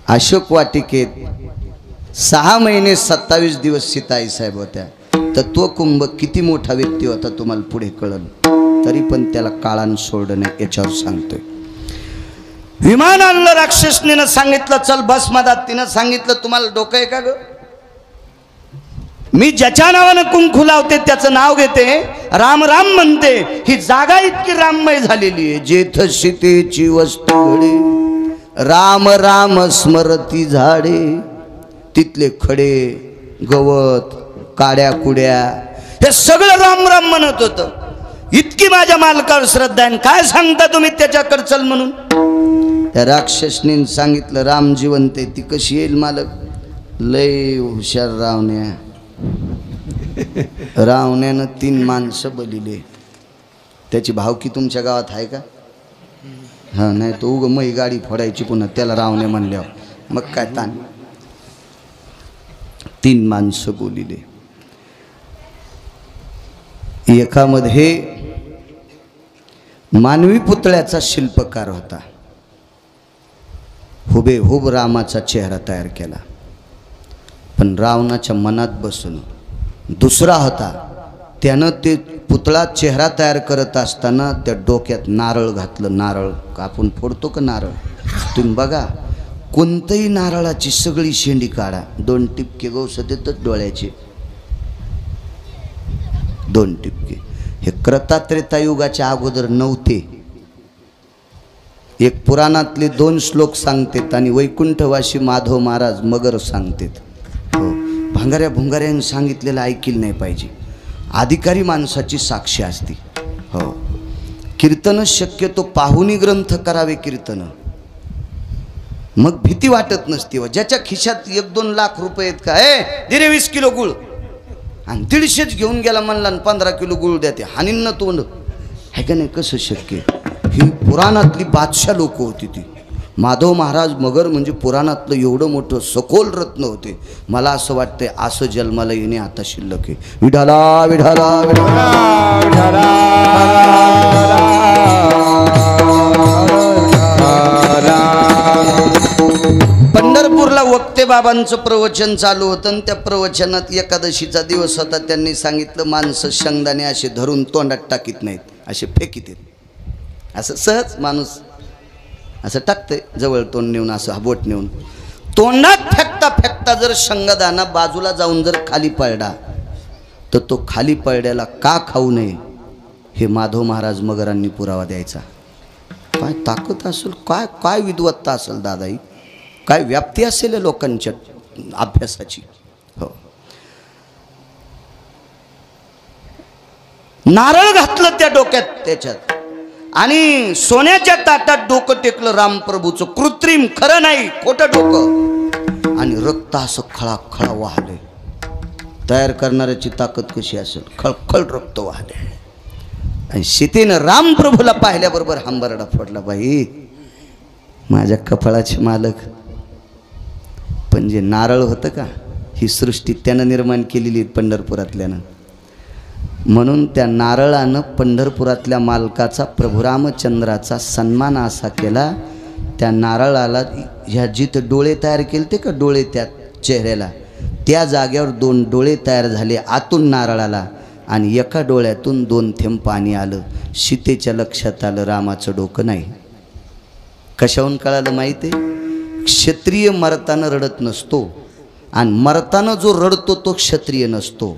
अशोक वाटिकेत 6 महिने 27 दिवस सीताई साहेब होत्या. तत्वकुंभ किती मोठा व्यक्ती होता तुम्हाला पुढे कळलं. तरी पण त्याला काळान सोडलं नाही. याच्यावर सांगतोय. विमान आणलं राक्षसनीनं सांगितलं चल बस मधात. तिनं सांगितलं तुम्हाला डोकं आहे का ग? मी ज्याच्या नावानं कुंकू लावते त्याचं नाव घेते, राम राम म्हणते. ही जागा इतकी राममय झालेली आहे. जेथ सीतेची वस्तू घडे, राम राम स्मरती झाडे. तिथले खडे गवत काड्या कुड्या हे सगळं राम राम म्हणत होतं. इतकी माझ्या मालकावर श्रद्धा आहे, काय सांगता तुम्ही त्याच्याकडे चल म्हणून? त्या राक्षसनीन सांगितलं राम जिवंत आहे. ती कशी येईल मालक? लय हुशार रावण्या. रावण्यानं 3 माणसं बलिले. त्याची भावकी तुमच्या गावात आहे का? हा, नाही तो उग मही गाडी फोडायची पुन्हा त्याला रावण्या म्हणल्यावर मग काय ताण. 3 माणसं बोलिले. एकामध्ये मानवी पुतळ्याचा शिल्पकार होता, हुबेहूब रामाचा चेहरा तयार केला, पण रावणाच्या मनात बसून. दुसरा होता, त्यानं ते पुतळा चेहरा तयार करत असताना त्या डोक्यात नारळ घातलं. नारळ आपण फोडतो का नारळ? तुम्ही बघा, कोणतंही नारळाची सगळी शेंडी काढा, 2 टिपके गवस देतात डोळ्याचे, 2 टिपके. हे क्रतात्रेतायुगाच्या अगोदर नव्हते. एक पुराणातले 2 श्लोक सांगतात आणि वैकुंठवासी माधव महाराज मगर सांगतात. हो, भांगाऱ्या भुंगाऱ्यानं सांगितलेलं ऐकील नाही पाहिजे, अधिकारी माणसाची साक्षी असते. हो, कीर्तन शक्यतो पाहुणी ग्रंथ करावे कीर्तन, मग भीती वाटत नसते. ज्याच्या खिशात 1-2 लाख रुपये आहेत का, दिरे 20 किलो गुळ, आणि 150च घेऊन गेला म्हणला आणि 15 किलो गुळ द्या, हानीन न तोंड आहे का नाही? कसं शक्य? ही पुराणातली बादशाह लोक होती. ती माधव महाराज मगर म्हणजे पुराणातलं एवढं मोठं सखोल रत्न होते. मला असं वाटतंय असं जन्माला येणे आता शिल्लक आहे. विठाला विठाला विठाला. पंढरपूरला वक्ते बाबांचं प्रवचन चालू होतं आणि त्या प्रवचनात एकादशीचा दिवस होता. त्यांनी सांगितलं माणसं शेंगदाणे असे धरून तोंडात टाकीत नाहीत, असे फेकीत आहेत. असं सहज माणूस असं टाकतंय, जवळ तोंड नेऊन, असं बोट नेऊन तोंडात फेकता फेकता जर शेंगदाणा बाजूला जाऊन जर खाली पडला तर तो खाली पडल्याला का खाऊ नये हे माधव महाराज मगरांनी पुरावा द्यायचा. काय ताकद असेल, काय काय विद्वत्ता असेल दादाई, काय व्याप्ती असेल लोकांच्या अभ्यासाची. हो, नारळ घातलं त्या डोक्यात त्याच्यात आणि सोन्याच्या ताटात डोकं टेकलं रामप्रभूचं. कृत्रिम, खरं नाही, खोटं डोकं. आणि रक्त असं खळाखळा वाहले. तयार करणाऱ्याची ताकद कशी असेल, खळखळ रक्त वाहले. आणि सीतेनं रामप्रभूला पाहिल्याबरोबर हंबरडा फोडला. बाई माझ्या कपाळाचे मालक. पण जे नारळ होतं का, ही सृष्टी त्यानं निर्माण केलेली पंढरपुरातल्यानं. म्हणून त्या नारळानं पंढरपुरातल्या मालकाचा प्रभू रामचंद्राचा सन्मान असा केला. त्या नारळाला ह्या जिथं डोळे तयार केले ते का डोळे त्या चेहऱ्याला, त्या जागेवर 2 डोळे तयार झाले आतून नारळाला, आणि एका डोळ्यातून 2 थेंब पाणी आलं. सीतेच्या लक्षात आलं रामाचं डोकं नाही. कशाहून कळालं माहिती आहे? क्षत्रिय मरताना रडत नसतो, आणि मरताना जो रडतो तो क्षत्रिय नसतो.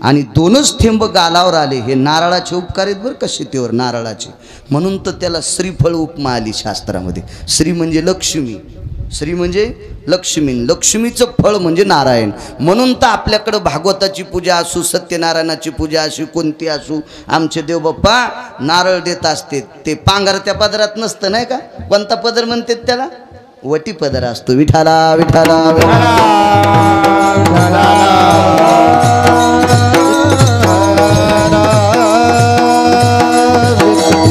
आणि 2च थेंब गालावर आले. हे नारळाचे उपकार आहेत बरं का सीतेवर, नारळाचे. म्हणून तर त्याला श्रीफळ उपमा आली शास्त्रामध्ये. श्री म्हणजे लक्ष्मी, श्री म्हणजे लक्ष्मी, लक्ष्मीचं फळ म्हणजे नारायण. म्हणून तर आपल्याकडं भागवताची पूजा असू, सत्यनारायणाची पूजा असू, कोणती असू, आमचे देव बाप्पा नारळ देत असते. ते पांघर त्या पदरात नसतं नाही का? कोणता पदर म्हणतात त्याला? वटी पदर असतो. विठाला विठाला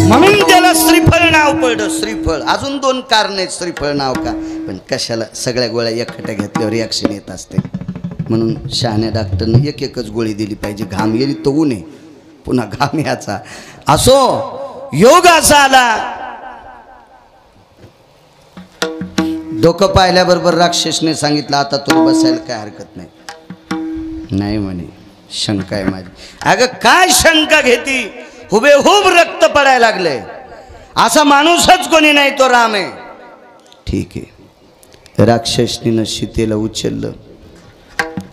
म्हणून त्याला श्रीफळ नाव पडलं. श्रीफळ. अजून 2 कारण आहेत श्रीफळ नाव का, पण कशाला सगळ्या गोळ्या एकखट्या घेतल्यावर रिॲक्शन येत असते. म्हणून शहाण्या डॉक्टरने एकच गोळी दिली पाहिजे. घाम येईल तो ऊन आहे, पुन्हा घाम याचा असो. योग असा आला. डोकं पाहिल्याबरोबर राक्षसने सांगितलं आता तुला बसायला काय हरकत नाही. नाही म्हणे, शंका आहे माझी. अगं काय शंका घेती, हुबेहूब रक्त पडायला लागले. असा माणूसच कोणी नाही, तो राम आहे. ठीक आहे. राक्षसनीनं सीतेला उचललं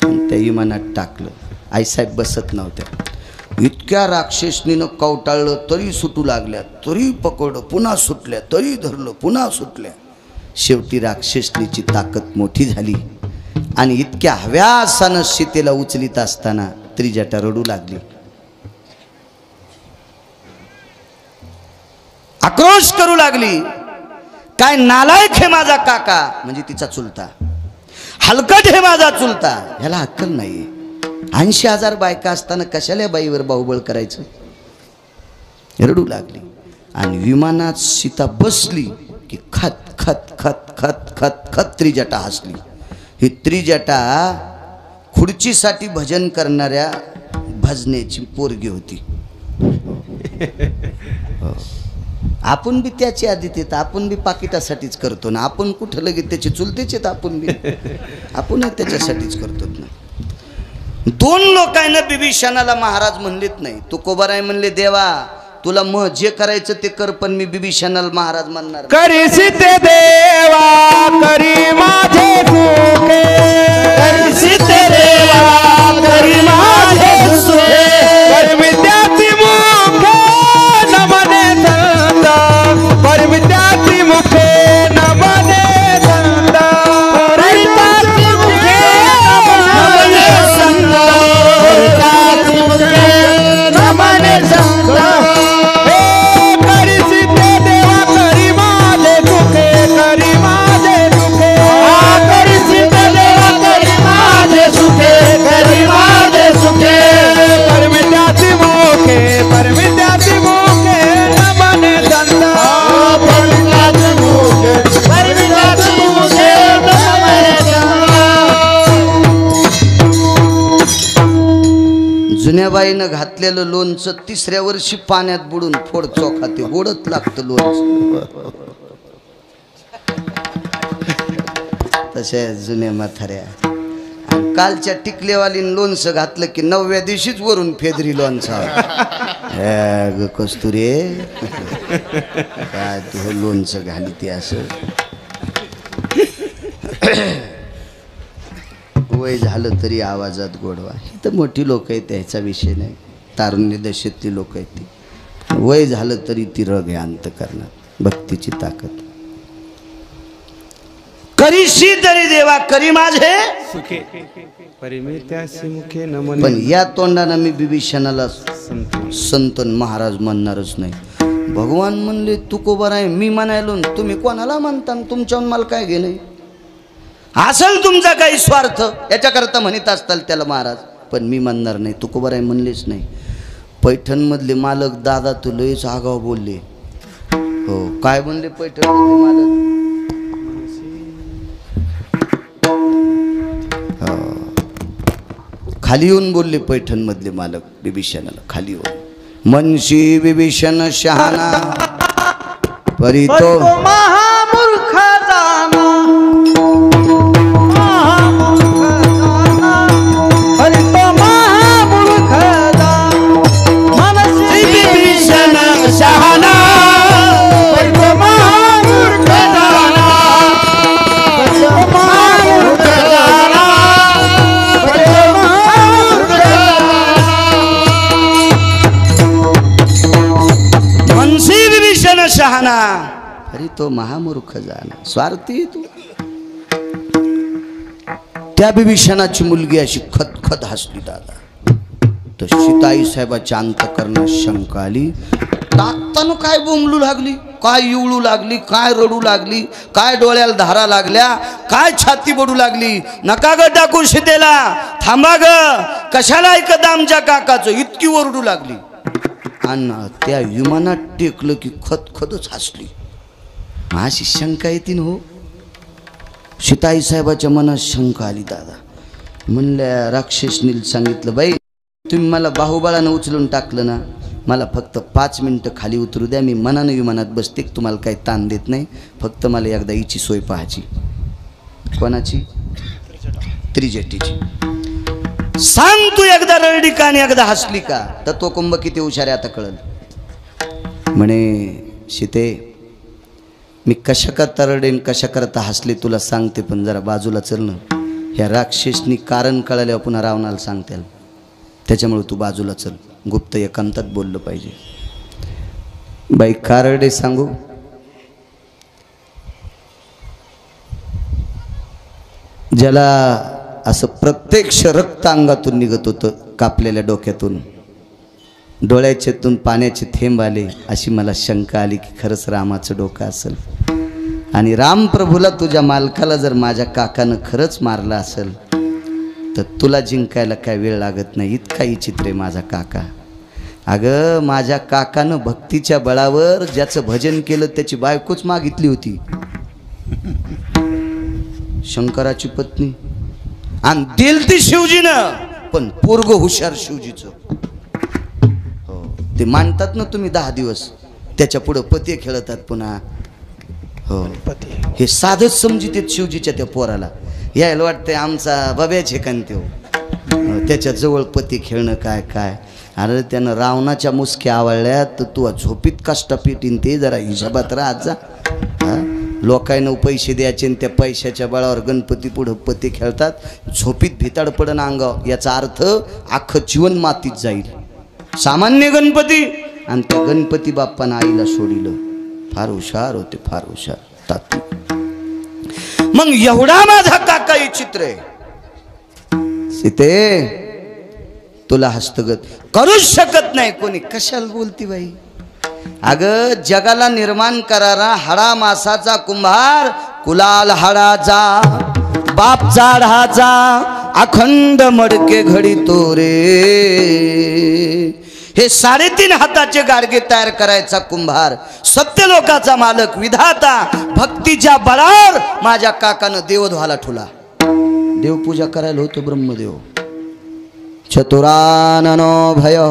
आणि त्या विमानात टाकलं. आईसाहेब बसत नव्हत्या. इतक्या राक्षसनीनं कवटाळलं तरी सुटू लागल्या, तरी पकडलं, पुन्हा सुटल्या, तरी धरलं, पुन्हा सुटल्या. शेवटी राक्षसनीची ताकद मोठी झाली आणि इतक्या हव्यासानं सीतेला उचलीत असताना त्रिजटा रडू लागली. आक्रोश करू लागली, काय नालायक हे माझा काका, म्हणजे तिचा चुलता, हलकट हे माझा चुलता, ह्याला अक्कल नाही. 80,000 बायका असताना कशाला बाईवर बाहुबळ करायचं. रडू लागली. आणि विमानात सीता बसली की खत खत खत खत खत खत त्रिजटा हसली. ही त्रिजटा खुर्चीसाठी भजन करणाऱ्या भजनेची पोरगी होती. आपण बी त्याची आधी येत, आपण बी पाकिटासाठीच करतो ना. आपण कुठं लगेच त्याचे चुलतेचे, आपण बी आपण त्याच्यासाठीच करतो ना. 2 लोकांना बिभीषणाला महाराज म्हणलेत नाही. तुकोबाराय म्हणले, देवा तुला जे करायचं ते कर, पण मी बिभीषणाला महाराज म्हणणार. करीसी ते देवा करी माझे सुखे, करीसी ते देवा करी माझे सुखे, परमित्याची मुखे नमने संत, परमित्याची मुखे नमने संत, परमित्याची मुखे नमने संत, परमित्याची मुखे नमने संत. जुन्या बाईनं घातलेलं लोणचं 3ऱ्या वर्षी पाण्यात बुडून फोड चोखा ते गोडत लागतं लोणचं. तशा जुन्या म्हाताऱ्या. कालच्या टिकलेवालीन लोणचं घातलं की 9व्या दिवशीच वरून फेदरी लोणचा. ग कस्तुरे काय तू लोणचं घाली ते असं. वय झालं तरी आवाजात गोडवा. ही तर मोठी लोक आहेत, त्याचा विषय नाही. तारुण्य दशेतली लोक आहेत ती. वय झालं तरी ती रग आहे अंत करणार. भक्तीची ताकद. करीशी तरी देवा करी माझे सुखे, परमित्याची मुखे नमने. पण या तोंडानं मी बिभीषणाला संत महाराज म्हणणारच नाही. भगवान म्हणले तुकोबाराय मी म्हणायलो, तुम्ही कोणाला म्हणता, तुमच्याहून मला काय घेणं. असेल तुमचा काही स्वार्थ याच्याकरता म्हणत असताल त्याला महाराज, पण मी म्हणणार नाही. तुकोबाराय म्हणलेच नाही. पैठणमधले मालक दादा तू लयच आगाव बोलले. हो काय म्हणले पैठणमधले मालक. खाली येऊन बोलले पैठणमधले मालक बिभीषणाला. खाली येऊन मनशी बिभीषण शहाणा परितो महामूर्ख जाना, शहाणा अरे तो महामूर्ख जाना. स्वार्थी तू. त्या बिभीषणाची मुलगी अशी खतखत हसली दादा. तर सीताई साहेबाच्या अंतकरणात शंका आली. ताकतानं काय बोंबलू लागली, काय इवळू लागली, काय रडू लागली, काय डोळ्याला धारा लागल्या, काय छाती बडू लागली. नका ग टाकू सीतेला, थांबा ग, कशाला ऐकत आमच्या काकाचं, इतकी ओरडू लागली. आणि त्या विमानात टेकलं की खतखतच हसली. अशी शंका येते ना. हो सीताई साहेबाच्या मनात शंका आली. दादा म्हणल्या राक्षसनील सांगितलं, बाई तुम्ही मला बाहुबळानं उचलून टाकलं ना, मला फक्त 5 मिनटं खाली उतरू द्या, मी मनानं विमानात बसते, तुम्हाला काही ताण देत नाही, फक्त मला एकदा हिची सोय पाहायची. कोणाची. त्रिजटीची. सांग तू एकदा रडली का आणि एकदा हसली का. तर तो कुंभ किती हुशार आहे आता कळल. म्हणे सीते मी कशा करता रडेन कशा करता हसले तुला सांगते, पण जरा बाजूला चल ना. ह्या राक्षसनी कारण कळाल्यावर पुन्हा रावणाला सांगते, त्याच्यामुळे तू बाजूला चल. गुप्त एकांतात बोललं पाहिजे. बाई का रडे सांगू. ज्याला असं प्रत्यक्ष रक्त अंगातून निघत होतं, कापलेल्या डोक्यातून, डोळ्याच्यातून पाण्याचे थेंब आले. अशी मला शंका आली की खरंच रामाचं डोकं असेल. आणि रामप्रभूला तुझ्या मालकाला जर माझ्या काकानं खरंच मारलं असेल तर तुला जिंकायला काय वेळ लागत नाही. इतका विचित्र आहे माझा काका. अगं माझ्या काकानं भक्तीच्या बळावर ज्याचं भजन केलं त्याची बायकोच मागितली होती, शंकराची पत्नी, आणि दिल ती शिवजीनं. पण पोरग हुशार शिवजीचं. हो, ते मानतात ना तुम्ही 10 दिवस, त्याच्या पुढं पती खेळतात पुन्हा. हो, हे साधच समजित शिवजीच्या त्या पोराला. यायला वाटतंय आमचा बाब्याचे कांत्यो, त्याच्या जवळ पती खेळणं काय काय. अरे त्यानं रावणाच्या मुसक्या आवडल्यात तर तू झोपीत कष्टपीठीन ते जरा हिशोबात राहत जा. लोकांना पैसे द्यायचे आणि त्या पैशाच्या बळावर गणपती पुढं पती खेळतात. झोपीत भिताड पडन अंगाव. याचा अर्थ अख्खं जीवन मातीत जाईल. सामान्य गणपती आणि त्या गणपती बाप्पानं आईला सोडिलं. फार हुशार होते, फार हुशार तात्विक. मग एवढा माझा काका विचित्र आहे. सीते तुला हस्तगत करूच शकत नाही कोणी. कशाला बोलती बाई. अगं जगाला निर्माण करारा हाडा मासाचा कुंभार, कुलाल हाडाचा बाप चाढाचा, अखंड मडके घडी तोरे. हे 3.5 हाताचे गाडगे तयार करायचा कुंभार, सत्यलोकाचा मालक विधाता, भक्तीच्या बळावर माझ्या काकानं देवध्वाला ठुला. देवपूजा करायला होतो ब्रह्मदेव. चतुराननो भयो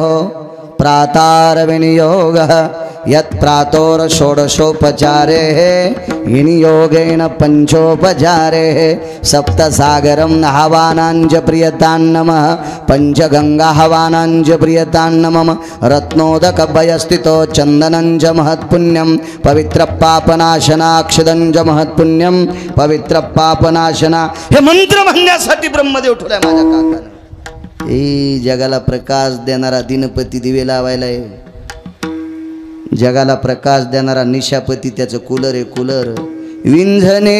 प्रातार विनियोग यत् प्रातोर षोडशोपचारे विनियोगेन पंचोपचारे सप्तसागरं हवानांज प्रियतान्नमः पंचगंगा हवानांज प्रियतान्नमः रत्नोदक भयस्थितो चंदनंज महत्पुण्यं पवित्र पापनाशनाक्षदंज महत्पुण्यं पवित्र पापनाशना. हे मंत्र म्हणण्यासाठी ब्रह्मदेव ठुलाय माझ्या काकानं. ए जगाला प्रकाश देणारा दिनपती दिवे लावायला आहे. जगाला प्रकाश देणारा निशापती त्याचं कूलर आहे कूलर. विंझणे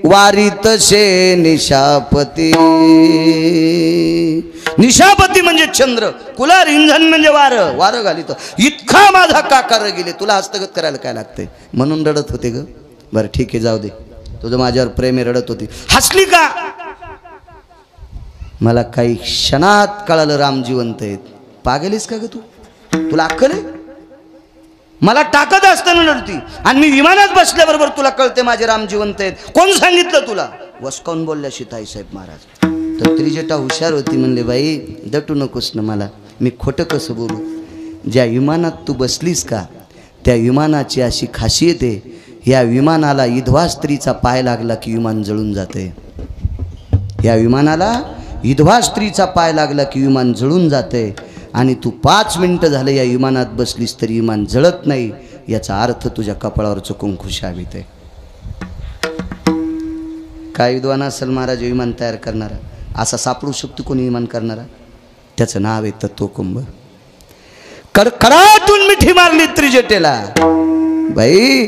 वारीतसे निशापती. निशापती म्हणजे चंद्र, कुलार इंधन म्हणजे वारं. वारं घालित इतका माझा काकार गेले. तुला हस्तगत करायला काय लागतंय म्हणून रडत होते ग. बरं ठीक आहे जाऊ दे, तुझं माझ्यावर प्रेम आहे. रडत होती, हसली का. मला काही क्षणात कळालं राम जिवंत आहेत. पागलीस का ग तू, तुला अक्कल आहे. मला टाकत असताना रडती आणि मी विमानात बसल्याबरोबर तुला कळते माझे राम जिवंत आहेत. कोण सांगितलं तुला. वसकावून बोलल्या सीताई साहेब महाराज. तर त्रिजटा हुशार होती, म्हणले बाई दटू नकोस ना मला, मी खोटं कसं बोलू. ज्या विमानात तू बसलीस का त्या विमानाची अशी खासियत आहे, या विमानाला विधवा स्त्रीचा पाय लागला की विमान जळून जाते. या विमानाला विधवा स्त्रीचा पाय लागला की विमान जळून जाते. आणि तू 5 मिनिटं झालं या विमानात बसलीस तरी विमान जळत नाही. याचा अर्थ तुझ्या कपाळावरचं कुंकू शाबित आहे. काय विद्वान असेल महाराज विमान तयार करणारा. असा सापडू शकतो कोणी विमान करणारा. त्याचं नाव आहे तत्वकुंभ. कडकडातून मिठी मारली त्रिजटेला. बाई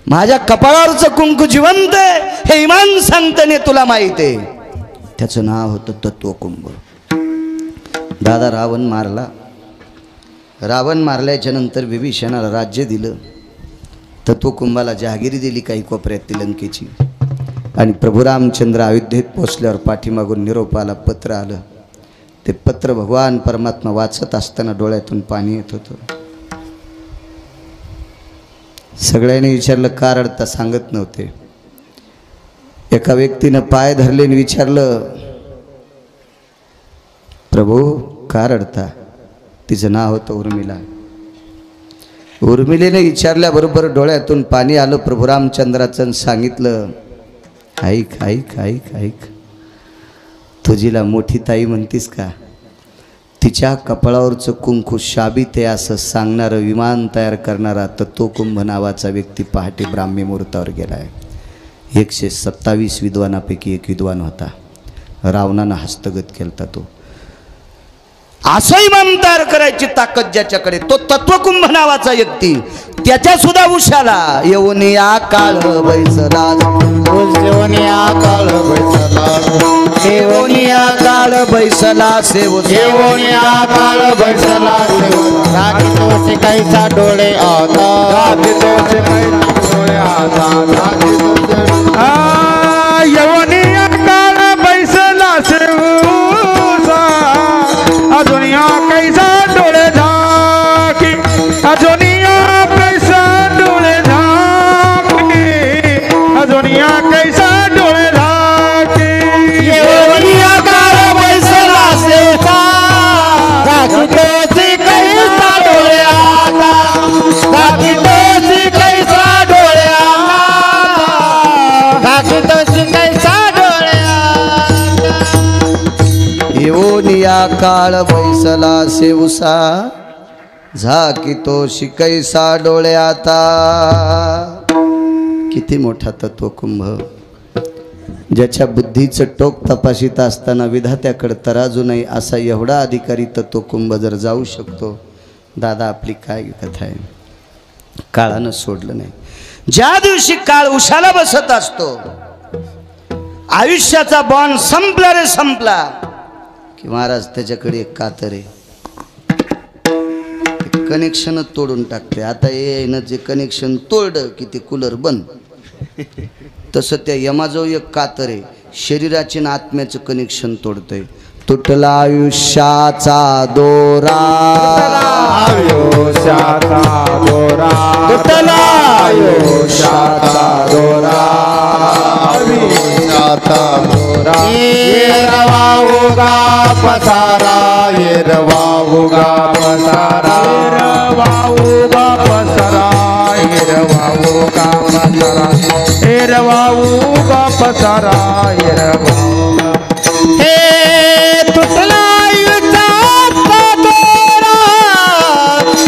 माझ्या कपाळावरचं कुंकू जिवंत आहे हे विमान सांगताने तुला माहित आहे. त्याचं नाव होतं तत्वकुंभ. दादा रावण मारला. रावण मारल्याच्या नंतर विभीषणाला राज्य दिलं. तत्वकुंभाला जहागिरी दिली काही कोपऱ्यात लंकेची. आणि प्रभू रामचंद्र अयोध्येत पोचल्यावर पाठीमागून निरोप आला, पत्र आलं. ते पत्र भगवान परमात्मा वाचत असताना डोळ्यातून पाणी येत होतं. सगळ्यांनी विचारलं का रडता, सांगत नव्हते. एका व्यक्तीनं पाय धरले आणि विचारलं प्रभू का रडता. तिचं नाव होतं उर्मिला. उर्मिलेने विचारल्याबरोबर डोळ्यातून पाणी आलं प्रभू रामचंद्राचं. सांगितलं ऐक ऐक ऐक ऐक, तुझीला मोठी ताई म्हणतीस का, तिच्या कपाळावरचं कुंकू शाबित आहे असं सांगणारं विमान तयार करणारा तत्वकुंभ नावाचा व्यक्ती पहाटे ब्राह्मी मुहूर्तावर गेला आहे. 127 विद्वानापैकी एक विद्वान होता. रावणानं हस्तगत केलता तो. असं इमाम तयार करायची ताकद ज्याच्याकडे, तो तत्वकुंभ नावाचा व्यक्ती. त्याच्या सुद्धा उशाला येऊन या काळ बैसला येऊन या काळ बैसला येऊन या काळ बैसला सेव येऊन या काळ बैसला राखी तोचे कैसा डोळे आता राखी तोचे कैसा डोळे आता राखी तोचे यवनिया काळ बैसला सेवसा अजूनिया कैसा डोळे झाकी अजूनिया कैसा डोळे झाकी अजूनिया कैसा डोळे झाकी येऊनिया काळ बैसला सेवसा राखी तोचे कैसा डोळे आता राखी तोचे कैसा डोळे आता राखी तोचे कैसा डोळे आता येऊन या काळ बैसला सेवसा झाकी तो शिकैसा डोळे आता. किती मोठा तत्वकुंभ, ज्याच्या बुद्धीचं टोक तपासित असताना विधात्याकडे तराजू नाही असा एवढा अधिकारी तत्वकुंभ जर जाऊ शकतो, दादा आपली काय कथा आहे. काळानं सोडलं नाही. ज्या दिवशी काळ उशाला बसत असतो, आयुष्याचा बॉन्ड संपला रे संपला की महाराज त्याच्याकडे एक कातर आहे, कनेक्शनच तोडून टाकते. आता येणं जे कनेक्शन तोडलं की ते कूलर बंद. तसं त्या यमाजवळ एक कातर आहे, शरीराचे आणि आत्म्याचं कनेक्शन तोडतंय. तुटला आयुष्याचा दोरा, आयुष्याचा दोरा तुटला आयुष्याचा दोरा आयुष्याचा दोरा येरवा उगा पसारा येरवा उगा पसारा हिरवा उगा पसरा हिरवा उगा पसरा हिरवा उगा पसरा हिरवा हे तुटला आयुष्याचा दोरा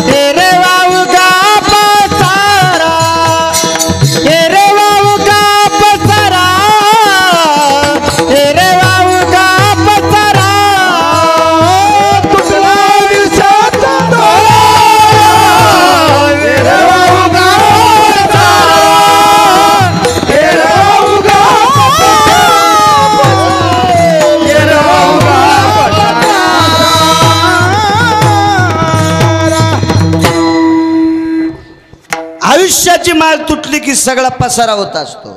येरवा उगा पसारा येरवा उगा पसारा येरवा उगा पसारा तुटला आयुष्याचा दोरा येरवा उगा पसारा येरवा उगा आयुष्याची माळ तुटली की सगळा पसारा होत असतो.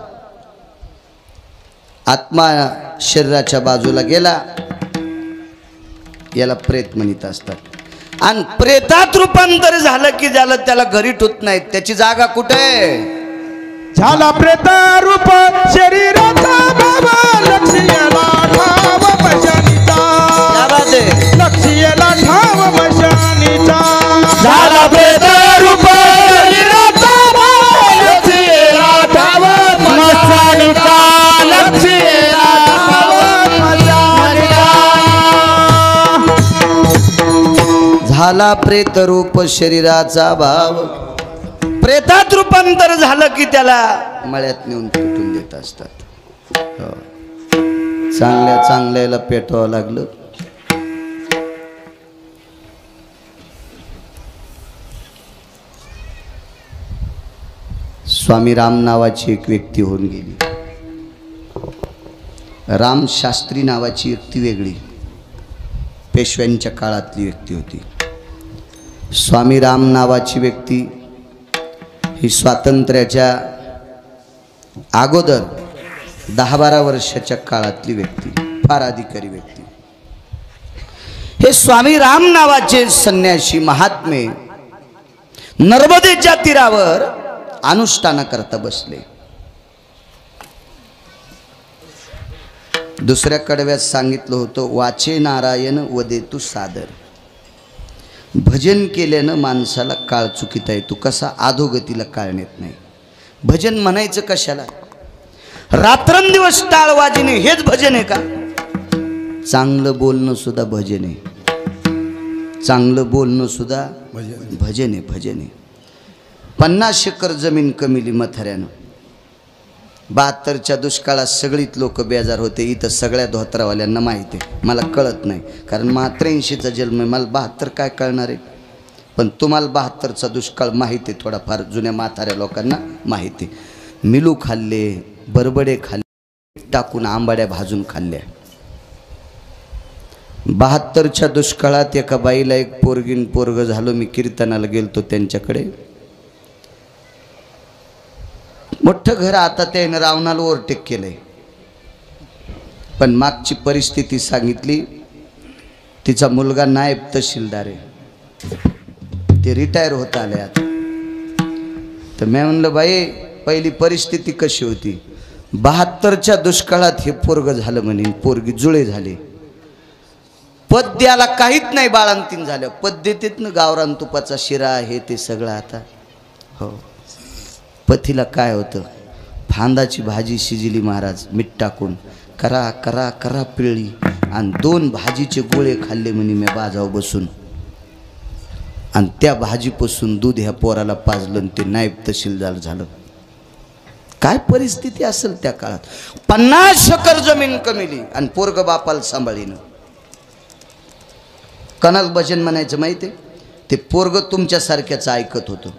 आत्मा शरीराच्या बाजूला गेला, याला प्रेत म्हणत असतात. आणि प्रेतात रूपांतर झालं की ज्याला त्याला घरी ठेवत नाहीत, त्याची जागा कुठे आहे? झाला प्रेत रूप शरीराचा बाबा लक्ष्मीला ठाव मशानीचा क्या बात आहे? लक्ष्मीला ठाव मशानीचा झाला प्रेत रूप शरीराचा बाबा लक्ष्मीला ठाव मशानीचा लक्ष्मीला ठाव मशानीचा झाला प्रेत रूप शरीराचा भाव. प्रेतात रूपांतर झालं की त्याला मळ्यात नेऊन पेटून देत असतात. हो. चांगल्या चांगल्याला पेटवावं लागलं. स्वामी राम नावाची एक व्यक्ती होऊन गेली. राम शास्त्री नावाची व्यक्ती वेगळी, पेशव्यांच्या काळातली व्यक्ती होती. स्वामी राम नावाची व्यक्ती ही स्वातंत्र्याच्या अगोदर 10-12 वर्षाच्या काळातली व्यक्ती, फार अधिकारी व्यक्ती. हे स्वामी राम नावाचे संन्यासी महात्मे नर्मदेच्या तीरावर अनुष्ठाना करता बसले. दुसऱ्या कडव्यात सांगितलं होतं, वाचे नारायण वदेतु सादर. भजन केल्यानं माणसाला काळ चुकीत आहे, तू कसा अधोगतीला काळ नेत नाही. भजन म्हणायचं कशाला? रात्रंदिवस टाळ वाजणे हेच भजन आहे का? चांगलं बोलणं सुद्धा भजन आहे. चांगलं बोलणं सुद्धा भजन आहे. भजन आहे. 50 एकर जमीन कमिली मथऱ्यानं. 72च्या दुष्काळात सगळीत लोक बेजार होते. इथं सगळ्या धोत्रावाल्यांना माहिती आहे, मला कळत नाही, कारण 83चा जन्म आहे, मला 72 काय कळणार आहे. पण तुम्हाला 72चा दुष्काळ माहिती आहे, थोडाफार जुन्या म्हाताऱ्या लोकांना माहिती. मिलू खाल्ले, बरबडे खाल्ले, टाकून आंबाड्या भाजून खाल्ल्या. 72च्या दुष्काळात एका बाईला एक पोरगीन पोरग झालो. मी कीर्तनाला गेलतो त्यांच्याकडे. मोठं घर, आता त्यानं रावणाला ओव्हरटेक केलंय. पण मागची परिस्थिती सांगितली. तिचा मुलगा नायब तहसीलदार आहे, ते रिटायर होत आले आता. तर मी म्हणलं बाई पहिली परिस्थिती कशी होती. 72च्या दुष्काळात हे पोरग झालं म्हणे, पोरगी जुळे झाले. पद्याला काहीच नाही, बाळांतीन झालं. पद्धतीतनं गावरान तुपाचा शिरा हे ते सगळं आता. हो, पथीला काय होतं, फांदाची भाजी शिजली महाराज मीठ टाकून, करा करा करा पिळली, आणि 2 भाजीचे गोळे खाल्ले म्हणे मी बाजाव बसून. आणि त्या भाजीपासून दूध ह्या पोराला पाजलं, ते नायब तहसीलदार झालं. काय परिस्थिती असेल त्या काळात. 50 एकर जमीन कमिली आणि पोरग बापाला सांभाळीनं. कणाल भजन म्हणायचं माहिती आहे, ते पोरग तुमच्यासारख्याच ऐकत होतं.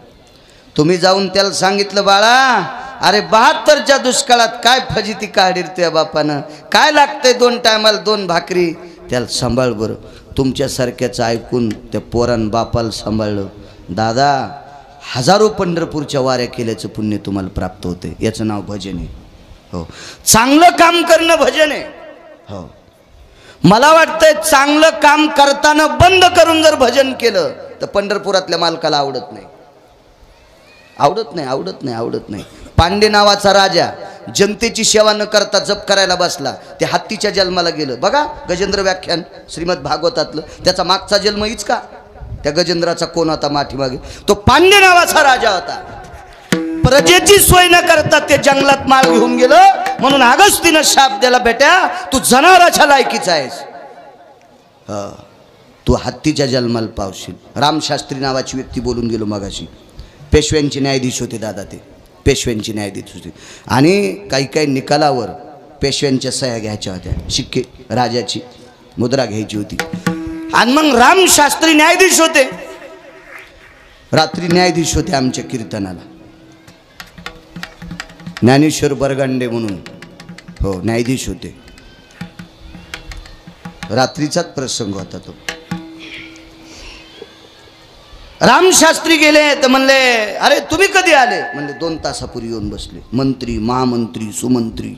तुम्ही जाऊन त्याला सांगितलं बाळा अरे 72च्या दुष्काळात काय फजिती काढीर तुझ्या बापानं, काय लागतंय 2 टायमाला 2 भाकरी, त्याला सांभाळ बरं. तुमच्यासारख्याच ऐकून त्या पोरान बापाला सांभाळलं. दादा हजारो पंढरपूरच्या वाऱ्या केल्याचं पुण्य तुम्हाला प्राप्त होते. याचं नाव भजन आहे. हो, चांगलं काम करणं भजन आहे. हो, मला वाटतंय चांगलं काम करताना बंद करून जर भजन केलं तर पंढरपुरातल्या मालकाला आवडत नाही. आवडत नाही, आवडत नाही, आवडत नाही. पांडे नावाचा राजा जनतेची सेवा न करता जप करायला बसला. ते हत्तीच्या जन्माला गेलं. बघा गजेंद्र व्याख्यान श्रीमद भागवतातलं, त्याचा मागचा जन्म हीच का, त्या गजेंद्राचा कोण होता माठीमागे, तो पांडे नावाचा राजा होता. प्रजेची सोय न करता ते जंगलात माळ घेऊन गेलं. म्हणून अगस्तीनं शाप दिला, बेट्या तू जनावराच्या लायकीचा आहेस, तू हत्तीच्या जन्माला पावशील. रामशास्त्री नावाची व्यक्ती बोलून गेलो मगाशी. पेशव्यांचे न्यायाधीश होते दादा, ते पेशव्यांचे न्यायाधीश होते. आणि काही काही निकालावर पेशव्यांच्या सह्या घ्यायच्या होत्या, शिक्के राजाची मुद्रा घ्यायची होती. आणि मग रामशास्त्री न्यायाधीश होते. रात्री न्यायाधीश होते आमच्या कीर्तनाला, ज्ञानेश्वर बरगंडे म्हणून. हो, न्यायाधीश होते. रात्रीचाच प्रसंग होता तो. रामशास्त्री गेले तर म्हणले अरे तुम्ही कधी आले. म्हणले 2 तासापूर्वी येऊन बसले. मंत्री, महामंत्री, सुमंत्री,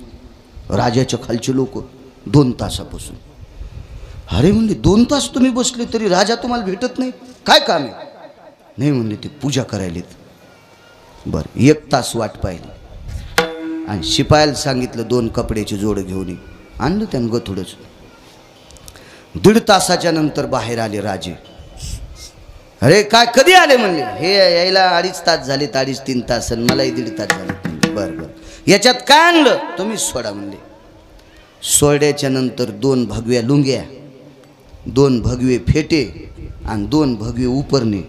राजाच्या खालचे लोक 2 तासापासून. अरे म्हणले 2 तास तुम्ही बसले तरी राजा तुम्हाला भेटत नाही, काय काम आहे. नाही म्हणले ते पूजा करायलेत. बरं 1 तास वाट पाहिली आणि शिपायाला सांगितलं 2 कपड्याची जोड घेऊन ये. आणलं त्यानं गथुडच. 1.5 तासाच्या नंतर बाहेर आले राजे. अरे काय कधी आले म्हणले. हे यायला 2.5 तास झाले, 2.5-3 तास, मलाही 1.5 तास झाले. बरं बरं, याच्यात काय आणलं, तुम्हीच सोडा म्हणले. सोड्याच्या नंतर 2 भगव्या लुंग्या, 2 भगवे फेटे आणि 2 भगवे उपरणे.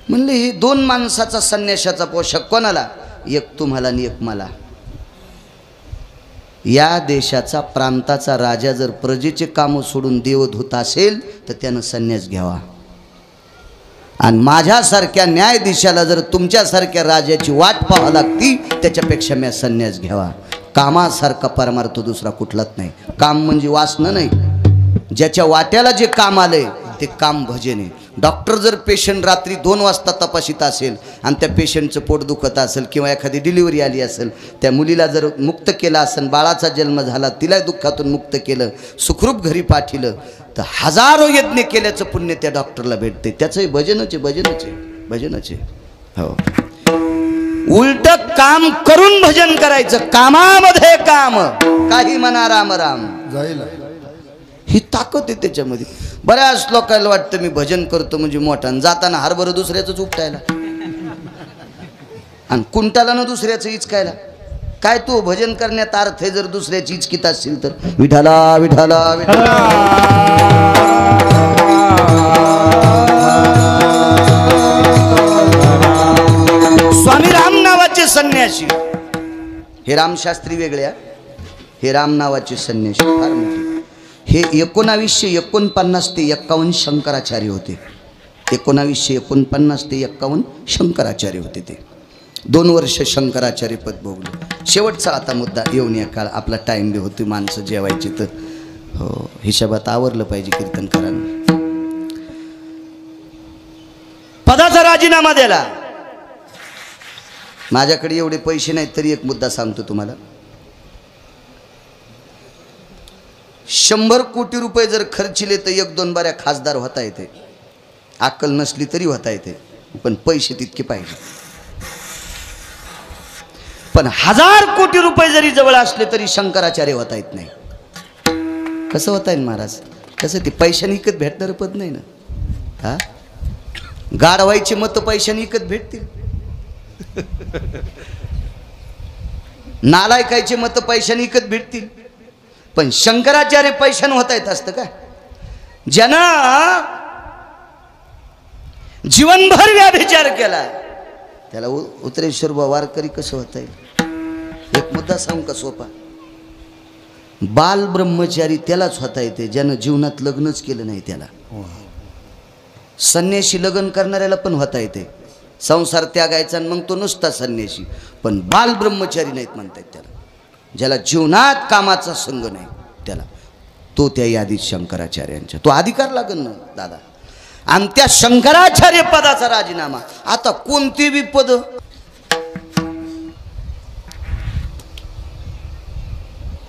म्हणले हे 2 माणसाचा संन्याशाचा पोशाख कोणाला, एक तुम्हाला आणि एक मला. या देशाचा प्रांताचा राजा जर प्रजेचे कामं सोडून देवधूत असेल तर त्यानं संन्यास घ्यावा. आणि माझ्यासारख्या न्यायाधीशाला जर तुमच्यासारख्या राजाची वाट पाहावी लागती त्याच्यापेक्षा मी संन्यास घ्यावा. कामासारखा परमार्थ दुसरा कुठलाच नाही. काम म्हणजे वासनं नाही, ज्याच्या वाट्याला जे काम आलंय ते काम भजन आहे. डॉक्टर जर पेशंट रात्री 2 वाजता तपासित असेल आणि त्या पेशंटचं पोट दुखत असेल किंवा एखादी डिलिव्हरी आली असेल, त्या मुलीला जर मुक्त केलं असेल, बाळाचा जन्म झाला, तिला दुःखातून मुक्त केलं, सुखरूप घरी पाठिलं, तर हजारो यज्ञ केल्याचं पुण्य त्या डॉक्टरला भेटते. त्याचंही भजनच आहे, भजनच आहे, भजनच आहे. हो, उलट काम करून भजन करायचं. कामामध्ये काम, काही म्हणा राम राम जाईल. ही ताकद आहे त्याच्यामध्ये. बऱ्याच लोकांना वाटतं मी भजन करतो म्हणजे मोठा, जाताना हरभरं दुसऱ्याच उपटायला आणि कुंटाला न दुसऱ्याचं इचकायला. काय तू भजन करण्यात अर्थ आहे जर दुसऱ्याची इचकीत असतील तर. विठाला विठाला विठाला. स्वामी राम नावाचे संन्यासी, हे रामशास्त्री वेगळ्या, हे राम नावाचे संन्यासी फार मोठे. हे 1949 ते 51 शंकराचार्य होते. 1949 ते 51 शंकराचार्य होते ते. 2 वर्ष शंकराचार्य पद भोगलं. शेवटचा आता मुद्दा येऊन या काळ आपला टाईम बी होती, माणसं जेवायची तर हो हिशोबात आवरलं पाहिजे कीर्तनकारांना. पदाचा राजीनामा दिला. माझ्याकडे एवढे पैसे नाहीत तरी एक मुद्दा सांगतो तुम्हाला. 100 कोटी रुपये जर खर्चिले तर 1-2 बाऱ्या खासदार होता येते. अक्कल नसली तरी होता येते, पण पैसे तितके पाहिजे. पण 1000 कोटी रुपये जरी जवळ असले तरी शंकराचार्य होता येत नाही. कसं होता येईल महाराज? कसं ते पैशाने विकत भेटणारं पद नाही ना. हा गाढवायची मत पैशाने विकत भेटतील, नालायकायचे मत पैशाने विकत भेटतील, पण शंकराचार्य पैशाने होता येत असतं का? ज्यानं जीवनभर व्याभिचार केला त्याला उतरेश्वर वारकरी कसं होता येईल? एक मुद्दा सांगू का सोपा? बाल ब्रह्मचारी त्यालाच होता येते ज्यानं जीवनात लग्नच केलं नाही त्याला. संन्याशी लग्न करणाऱ्याला पण होता येते, संसार त्यागायचा आणि मग तो नुसता संन्याशी. पण बाल ब्रह्मचारी नाहीत म्हणतात त्याला, ज्याला जीवनात कामाचा संग नाही त्याला. तो त्या यादीत शंकराचार्यांच्या तो अधिकार लागेल ना दादा. आणि त्या शंकराचार्य पदाचा राजीनामा. आता कोणती बी पद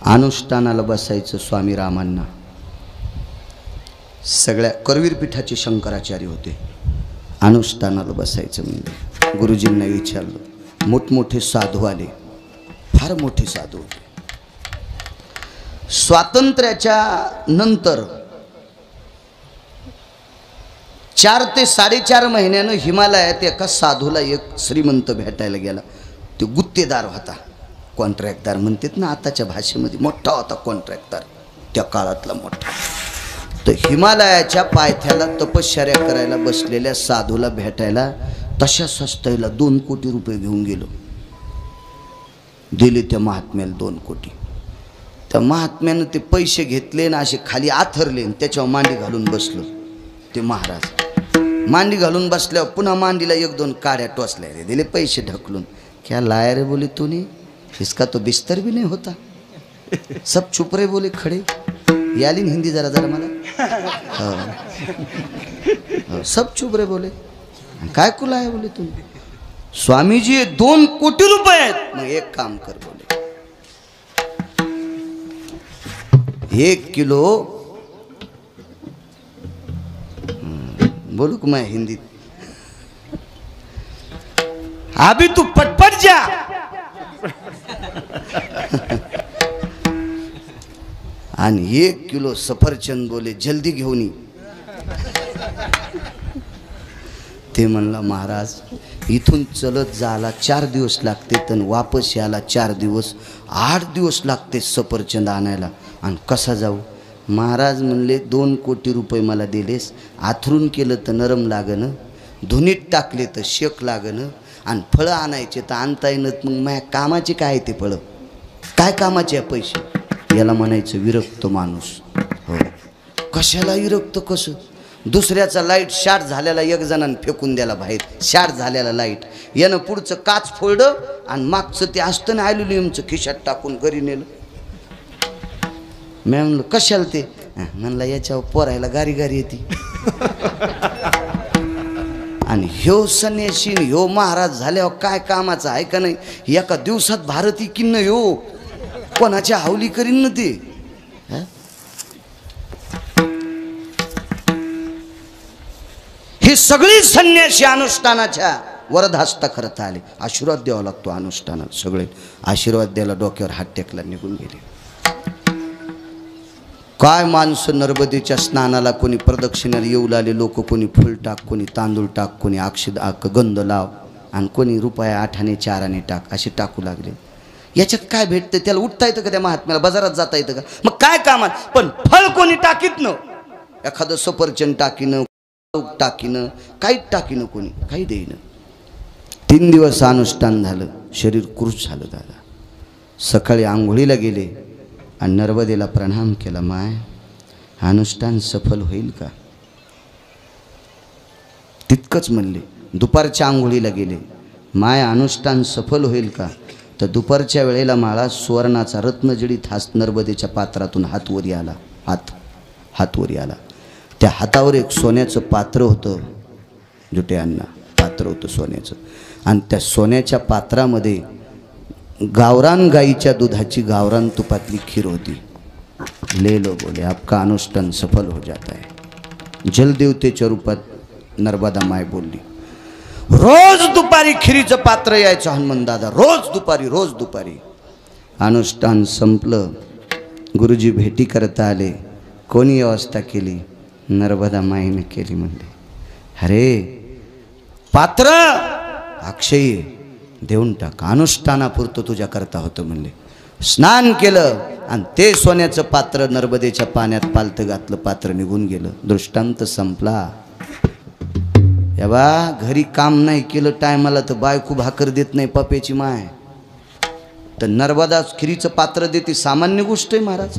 अनुष्ठानाला बसायचं स्वामी रामांना. सगळ्या करवीर पीठाचे शंकराचार्य होते. अनुष्ठानाला बसायचं म्हणजे गुरुजींना विचारलं. मोठमोठे साधू आले, फार मोठे साधू होते. स्वातंत्र्याच्या नंतर 4 ते 4.5 महिन्यानं हिमालयात एका साधूला एक श्रीमंत भेटायला गेला. तो गुत्तेदार होता, कॉन्ट्रॅक्टदार म्हणतात ना आताच्या भाषेमध्ये. मोठा होता कॉन्ट्रॅक्टदार, त्या काळातला मोठा. तर हिमालयाच्या पायथ्याला तपश्चर्या करायला बसलेल्या साधूला भेटायला तशा सस्त्याला 2 कोटी रुपये घेऊन गेलो. दिले त्या महात्म्याला 2 कोटी. त्या महात्म्यानं ते पैसे घेतले ना असे खाली आथरले, त्याच्यावर मांडी घालून बसलो. ते महाराज मांडी घालून बसल्यावर पुन्हा मांडीला 1-2 काड्या टोचल्या रे, दिले पैसे ढकलून. क्या लाया रे बोले तूने, इसका तो बिस्तर भी नहीं होता. सब चुप रे बोले खड़े. याली हिंदी जरा जरा मला. सब चुप रे बोले. काय कुला आहे बोले तुम्ही? स्वामीजी 2 कोटी रुपये आहेत. मग एक काम कर बोले, 1 किलो बोलू का मैं हिंदीत? अभी तू पटपट जा. आणि 1 किलो सफरचंद बोले जल्दी घेऊन ये. ते म्हणला महाराज इथून चलत जायला 4 दिवस लागते, तर वापस यायला 4 दिवस, 8 दिवस लागते सफरचंद आणायला. आणि कसा जाऊ? महाराज म्हणले 2 कोटी रुपये मला दिलेस, आथरून केलं तर नरम लागणं, धुनीत टाकले तर शेक लागणं, आणि फळं आणायचे तर आणता येणं. मग माझ्या कामाचे काय ते फळं? काय कामाचे आहे पैसे? याला म्हणायचं विरक्त माणूस. हो, कशाला विरक्त? कसं? दुसऱ्याचा लाईट शॉर्ट झालेला 1 जणांनी फेकून द्याला बाहेर. शॉर्ट झालेला लाईट यानं पुढचं काच फोडलं आणि मागचं ते असतं ना ॲल्युमिनियमचं खिशात टाकून घरी नेलं. मी म्हणलं कशाला ते? म्हणला याच्यावर पोरायला गारी गारी येते. आणि ह्यो संन्यासी ह्यो महाराज झाल्यावर काय कामाचा आहे का नाही? एका दिवसात भारती किन्न ह्यो कोणाच्या हावली करीन ना ते. ही सगळी संन्यासी अनुष्ठानाच्या वरदहस्त करता आले. आशीर्वाद द्यावा लागतो अनुष्ठानात. सगळे आशीर्वाद द्यायला डोक्यावर हात टेकला निघून गेले. काय माणसं नर्मदेच्या स्नानाला कोणी प्रदक्षिणाला येऊ लागले लोक. कोणी फुल टाक, कोणी तांदूळ टाक, कोणी गंध लाव, आणि कोणी रुपया 8 आणे 4 आणे टाक, असे टाकू लागले. याच्यात काय भेटतं? त्याला उठता येतं का त्या महात्म्याला? बाजारात जाता येतं का? मग काय कामात? पण फळ कोणी टाकीत न, एखादं सफरचंद टाकीनं, टाकीनं, काहीच टाकीनं, कोणी काही देईन. 3 दिवस अनुष्ठान झालं, शरीर कृश झालं दादा. सकाळी आंघोळीला गेले आणि नर्मदेला प्रणाम केला. माय अनुष्ठान सफल होईल का? तितकंच म्हणले. दुपारच्या आंघोळीला गेले. माय अनुष्ठान सफल होईल का, तर दुपारच्या वेळेला माळा सुवर्णाचा रत्नजडीत हात नर्मदेच्या पात्रातून हात वरी आला. हात वरी आला. त्या हातावर एक सोन्याचं पात्र होतं. जुट्यांना पात्र होतं सोन्याचं. आणि त्या सोन्याच्या पात्रामध्ये गावरान गाईच्या दुधाची गावरान तुपातली खीर होती. ले लो बोले आपका अनुष्ठान सफल हो जाता है. जलदेवतेच्या रूपात नर्मदा माय बोलली. रोज दुपारी खिरीचं पात्र यायचं हनुमान दादा, रोज दुपारी. अनुष्ठान संपलं. गुरुजी भेटी करता आले. कोणी व्यवस्था केली? नर्मदा माईने केली. म्हणले अरे पात्र अक्षय देऊन टाक, अनुष्ठानापुरतं तुझ्या करता होतं. म्हणले स्नान केलं आणि ते सोन्याचं पात्र नर्मदेच्या पाण्यात पालतं घातलं. पात्र निघून गेलं. दृष्टांत संपला. या बा घरी काम नाही केलं टायमाला तर बायको भाकर देत नाही पप्याची माय, तर नर्मदा खिरीचं पात्र देते. सामान्य गोष्ट आहे महाराज.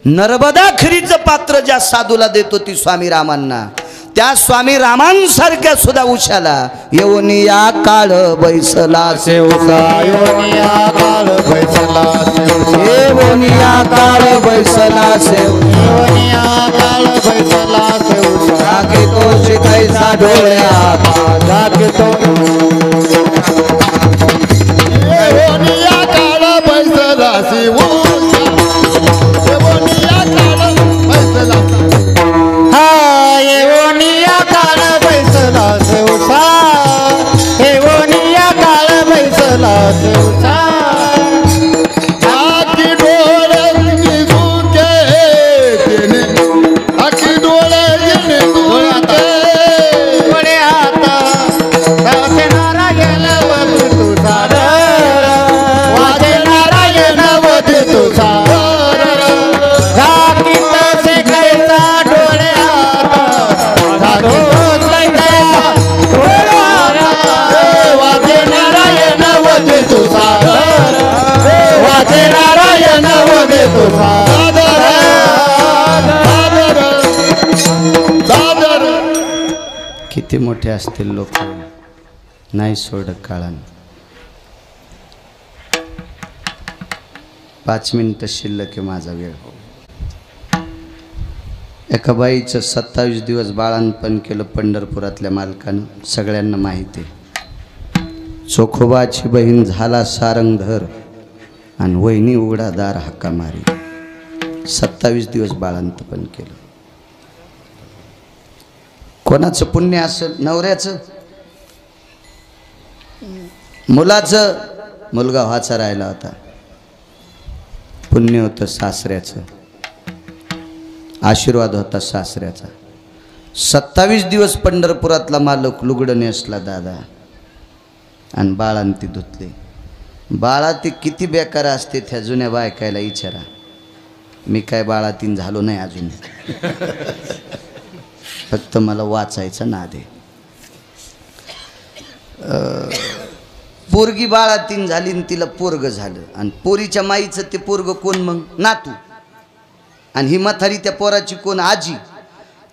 नर्मदा खिरीचं पात्र ज्या साधूला देतो ती स्वामी रामांना, त्या स्वामी रामांसारख्या सुद्धा उशाला येऊन या काळ बैसला सेवका, येऊन या काळ बैसला सेवका, येऊन या काळ बैसला सेवका, येऊन या काळ बैसला सेवका, जागे तो शिकायचा डोळ्यात, जागे तो येऊन या काळ बैसला सेवका, येऊन या काळ बैसला किती मोठे असतील लोक नाही सोडत काळानं. 5 मिनिटं शिल्लक आहे माझा वेळ. एका बाईचं 27 दिवस बाळांपण केलं पंढरपुरातल्या मालकानं. सगळ्यांना माहिती आहे. चोखोबाची बहीण झाला सारंगधर आणि वहिनी उघडा दार हक्का मारी. 27 दिवस बाळांतपण केलं. कोणाचं पुण्य असेल? नवऱ्याचं, मुलाचं. मुलगा व्हायचा राहिला होता. पुण्य होतं सासऱ्याचं, आशीर्वाद होता सासऱ्याचा. 27 दिवस पंढरपुरातला मालक लुगडं नेसला दादा आणि बाळांती धुतले. बाळाती किती बेकार असते त्या जुन्या बायकायला विचारा. मी काय बाळातीन झालो नाही अजून, फक्त मला वाचायचा नाद आहे. पोरगी बाळातीन झाली आणि तिला पोरग झालं. आणि पोरीच्या माईचं ते पोरग कोण? मग नातू. आणि ही म्हातारी त्या पोराची कोण? आजी.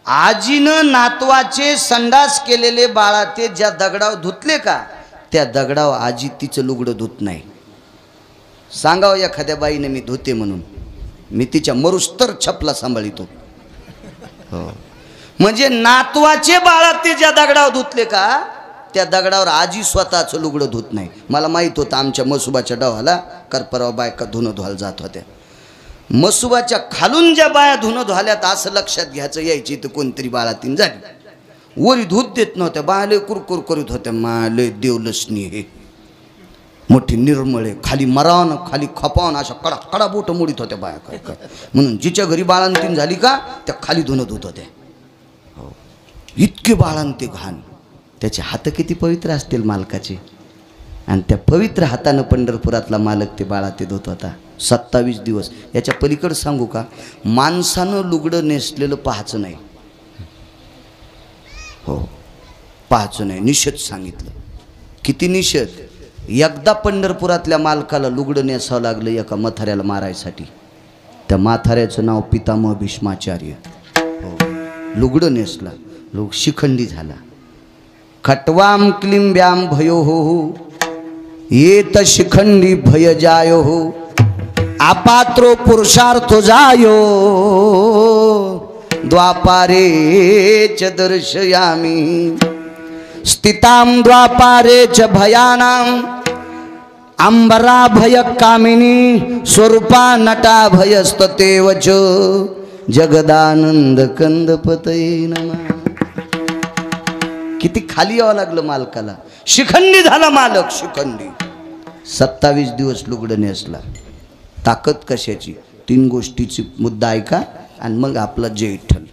आजीनं नातवाचे संडास केलेले बाळाते ज्या दगडाव धुतले का, त्या दगडाव आजी तिचं लुगडं धुत नाही. सांगावं एखाद्या बाईने मी धुते म्हणून, मी तिच्या मरुस्तर छपला सांभाळितो. हो, म्हणजे नातवाचे बाळाते ज्या दगडावर धुतले का, त्या दगडावर आजी स्वतःचं लुगडं धुत नाही. मला माहीत होतं आमच्या मसुबाच्या डावाला करपराव बायका धुणं धुवायला जात होत्या. मसुबाच्या खालून ज्या बाया धुणं धुवाल्यात असं लक्षात घ्यायचं यायची तर कोणतरी बाळातीन झाली. वरी धूत देत नव्हत्या. बायाले कुरकुर करीत होत्या. माले देवलसनी हे मोठी निर्मळे, खाली मरावण खाली खपावून अशा कडा कडा बोट मोडीत होत्या बाया. काय काय म्हणून जिच्या घरी बाळांतीन झाली का त्या खाली धुणं धुत होत्या. हो, इतके बाळांते घाण. त्याचे हात किती पवित्र असतील मालकाचे. आणि त्या पवित्र हातानं पंढरपुरातला मालक ते बाळा ते धुत होता 27 दिवस. याच्या पलीकडे सांगू का, माणसानं लुगडं नेसलेलं पाहायचं नाही. हो, पाहायचं नाही. निषेध सांगितलं. किती निषेध. एकदा पंढरपुरातल्या मालकाला लुगडं नेसावं लागलं एका म्हाताऱ्याला मारायसाठी. त्या म्हाताऱ्याचं नाव पितामह भीष्माचार्य. हो, लुगडं नेसला, लोक शिखंडी झाला. खट्वाम क्लींब्याम भयो हो येत शिखंडी भय जायो हो अपात्रो पुरुषार्थो जायो द्वापारे च दर्शयामि स्थितां द्वापारे च भयानां अंबरा भय कामिनी स्वरूपा नटा भयस्ततेव च जगदानंद कंदपतये नमः. किती खाली यावं लागलं मालकाला. शिखंडी झाला मालक, शिखंडी. 27 दिवस लुगडं नेसला. ताकद कशाची? 3 गोष्टीची मुद्दा ऐका आणि मग आपला जय विठ्ठल.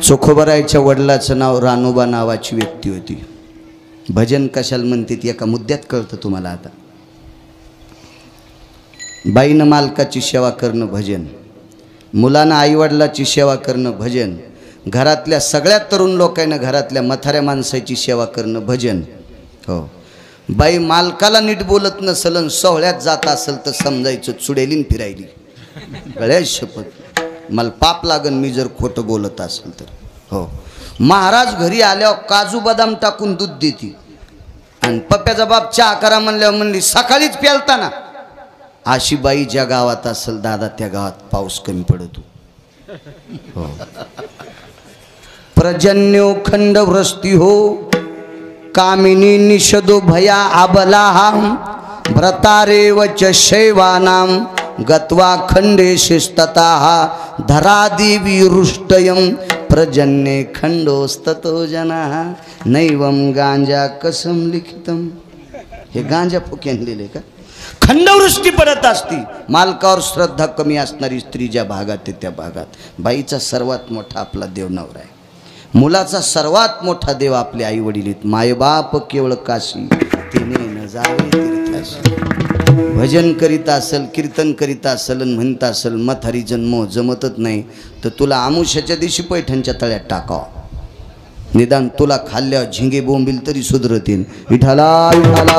चोखोबरायच्या वडिलाचं नाव रानोबा नावाची व्यक्ती होती. भजन कशाला म्हणते एका मुद्द्यात कळतं तुम्हाला. आता बाईनं मालकाची सेवा करणं भजन, मुलांना आईवडिलाची सेवा करणं भजन, घरातल्या सगळ्या तरुण लोकांना घरातल्या म्हाताऱ्या माणसाची सेवा करणं भजन. हो, बाई मालकाला नीट बोलत नसल आणि सोहळ्यात जात असेल तर समजायचं चुडेलीन फिरायली. गळ्या शपथ मला पाप लागन मी जर खोटं बोलत असेल तर. हो, महाराज घरी आल्यावर काजू बदाम टाकून दूध देते आणि पप्प्याचा बाप चहा करा म्हणल्यावर म्हणली सकाळीच प्यालता ना. अशी बाई ज्या गावात असेल दादा त्या गावात पाऊस कमी पडतो. हो, प्रजन्यो खंड वृष्टी हो कामिनी निषदो भया आबलाहां व्रतारेव च शैवानां गत्वा खंडेशिस्ततः धरादिवी रुष्टयं प्रजन्ये खंडोस्ततो जनाः नैवं गांजा कसम लिखितम. हे गांजा फुक्यान लिहिले का? खंडवृष्टी पडत असती. मालकावर श्रद्धा कमी असणारी स्त्री ज्या भागात आहे त्या भागात बाईचा सर्वात मोठा आपला देव नवरा आहे. मुलाचा सर्वात मोठा देव आपले आई वडील आहेत. मायबाप केवळ काशी तिने न जावे तीर्थाशी. भजन करीत असेल, कीर्तन करीत असेल आणि म्हणत असेल मथारी जन्म जमतच नाही तर तुला आमुष्याच्या दिवशी पैठणच्या तळ्यात टाकावं. निदान तुला खाल्ल्यावर झिंगे बोंबील तरी सुधरतील. विठाला विठाला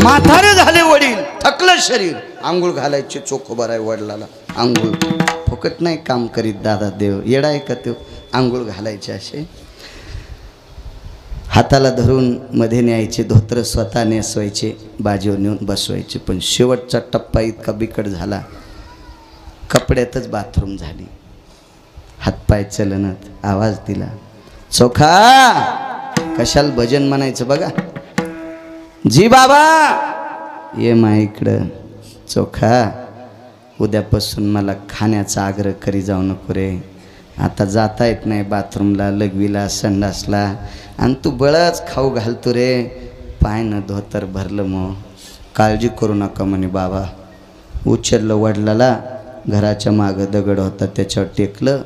म्हातारे झाले वडील, थकलं शरीर, आंघोळ घालायचे. चोखोबार आहे वडिलाला आंघोळ फुकट नाही काम करीत दादा देव. येडा आहे का तो? आंघोळ घालायचे असे हाताला धरून मध्ये न्यायचे, धोत्र स्वतः नेसवायचे, बाजीवर नेऊन बसवायचे. पण शेवटचा टप्पा इतका बिकट झाला, कपड्यातच बाथरूम झाली. हातपाय चलनत आवाज दिला, चोखा कशाला भजन म्हणायचं बघा. जी बाबा ये मा इकडं. चोखा उद्यापासून मला खाण्याचा आग्रह करी जाऊ नको रे. आता जाता येत नाही बाथरूमला, लघवीला, संडासला आणि तू बळच खाऊ घालतो रे. पाय न धोतर भरलं. मग काळजी करू नका म्हणे बाबा. उचललं वडिलाला, घराच्या मागं दगड होता त्याच्यावर टेकलं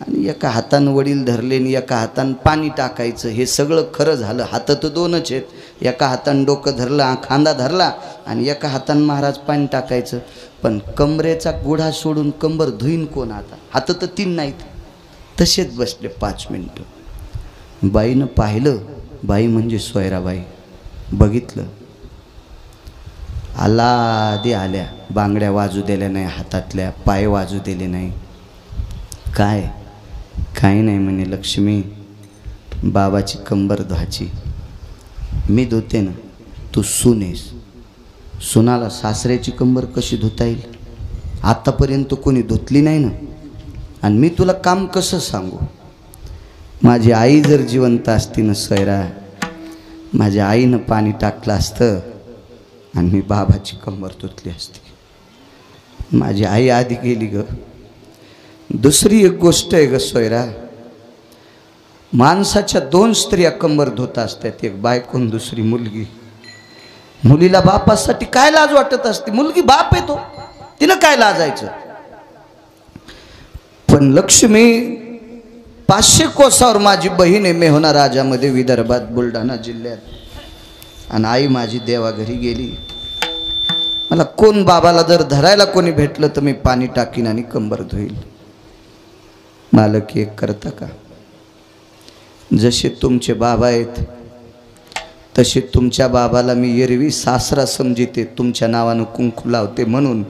आणि एका हातानं वडील धरले आणि एका हातानं पाणी टाकायचं. हे सगळं खरं झालं. हात तर 2च आहेत. एका हातानं डोकं धरलं, खांदा धरला आणि एका हातानं महाराज पाणी टाकायचं. पण कमरेचा गुढा सोडून कंबर धुईन कोण? आता हात तर 3 नाहीत. तसेच बसले 5 मिनटं. बाईनं पाहिलं, बाई म्हणजे सोयराबाई. बघितलं, आलादी आल्या. बांगड्या वाजू दिल्या नाही हातातल्या, पाय वाजू दिले नाही. काय? काही नाही म्हणे लक्ष्मी, बाबाची कंबर धुवायची. मी धुते ना, तू सुनेस. सुनाला सासऱ्याची कंबर कशी धुता येईल? आतापर्यंत कोणी धुतली नाही ना. आणि मी तुला काम कसं सांगू? माझी आई जर जिवंत असती ना सोयरा, माझ्या आईनं पाणी टाकलं असतं आणि मी बाबाची कंबर धुतली असती. माझी आई आधी गेली ग. दुसरी एक गोष्ट आहे ग सोयरा, माणसाच्या 2 स्त्रिया कंबर धुत असतात, एक बायको आणि दुसरी मुलगी. मुलीला बापासाठी काय लाज वाटत असते? मुलगी बाप आहे तो, तिनं काय लाजायचं? पण लक्ष्मी 500 कोसावर माझी बहीण आहे मेहुणा राजामध्ये विदर्भात बुलढाणा जिल्ह्यात. आणि आई माझी देवाघरी गेली. मला कोण बाबाला जर धरायला कोणी भेटलं तर मी पाणी टाकीन आणि कंबर धुईल. मालक एक करता का? जसे तुमचे बाबा आहेत तसे तुमच्या बाबाला मी एरवी सासरा समजिते, तुमच्या नावानं कुंकू लावते म्हणून.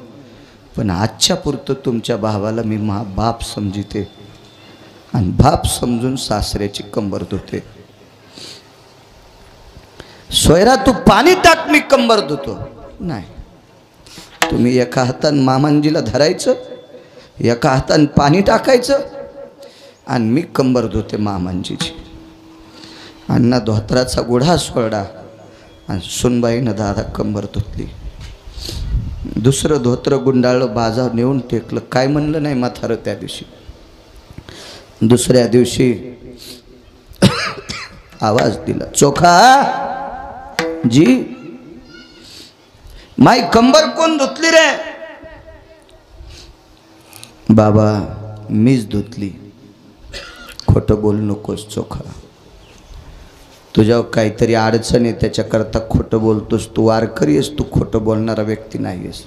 पण आजच्या पुरतं तुमच्या भावाला मी बाप समजिते आणि बाप समजून सासऱ्याची कंबर धुते. सोयरा तू पाणी टाक मी कंबर धुतो. नाही, तुम्ही एका हाताने मामांजीला धरायचं, एका हाताने पाणी टाकायचं आणि मी कंबर धुते मामांजीची. अण्णा धोत्राचा गुढा सोडा आणि सुनबाईनं दादा कंबर धुतली. दुसरं धोत्र गुंडाळलं, बाजार नेऊन टेकलं. काय म्हणलं नाही म्हातारं त्या दिवशी. दुसऱ्या दिवशी आवाज दिला, चोखा जी माई कंबर कोण धुतली रे? बाबा मीच धुतली. खोटं बोलू नकोस चोखा, तुझ्यावर काहीतरी अडचण आहे त्याच्याकरता खोटं बोलतोस. तू वारकरी आहेस, तू खोटं बोलणारा व्यक्ती नाही आहेस.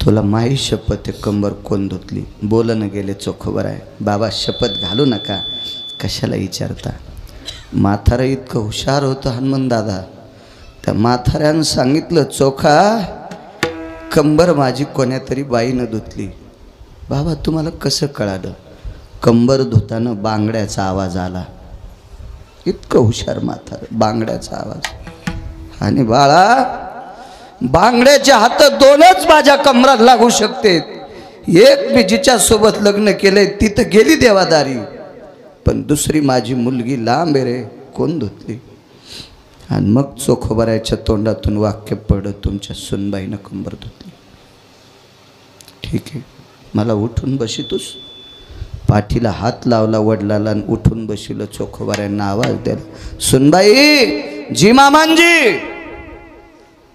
तुला माही शपथ आहे कंबर कोण धुतली? बोलणं गेले चोखबर आहे. बाबा शपथ घालू नका, कशाला विचारता. म्हातारं इतकं हुशार होतं हनुमान दादा. त्या म्हाताऱ्यानं सांगितलं, चोखा कंबर माझी कोण्या तरी बाईनं धुतली. बाबा तुम्हाला कसं कळालं? कंबर धुताना बांगड्याचा आवाज आला. इतकं हुशार म्हातारं, बांगड्याचा आवाज. आणि बाळा बांगड्याचे हात दोनच माझ्या कमरात लागू शकते. एक मी जिच्या सोबत लग्न केलंय तिथं गेली देवादारी, पण दुसरी माझी मुलगी लांब आहे रे, कोण धुतली? आणि मग चोखोबराच्या तोंडातून वाक्य पडलं, तुमच्या सुनबाईनं कंबर धुतली. ठीक आहे, मला उठून बसितोस? पाठीला हात लावला वडिलाला आणि उठून बसिलं. चोखोबाऱ्यांना आवाज द्याला, सुनबाई जी मामांजी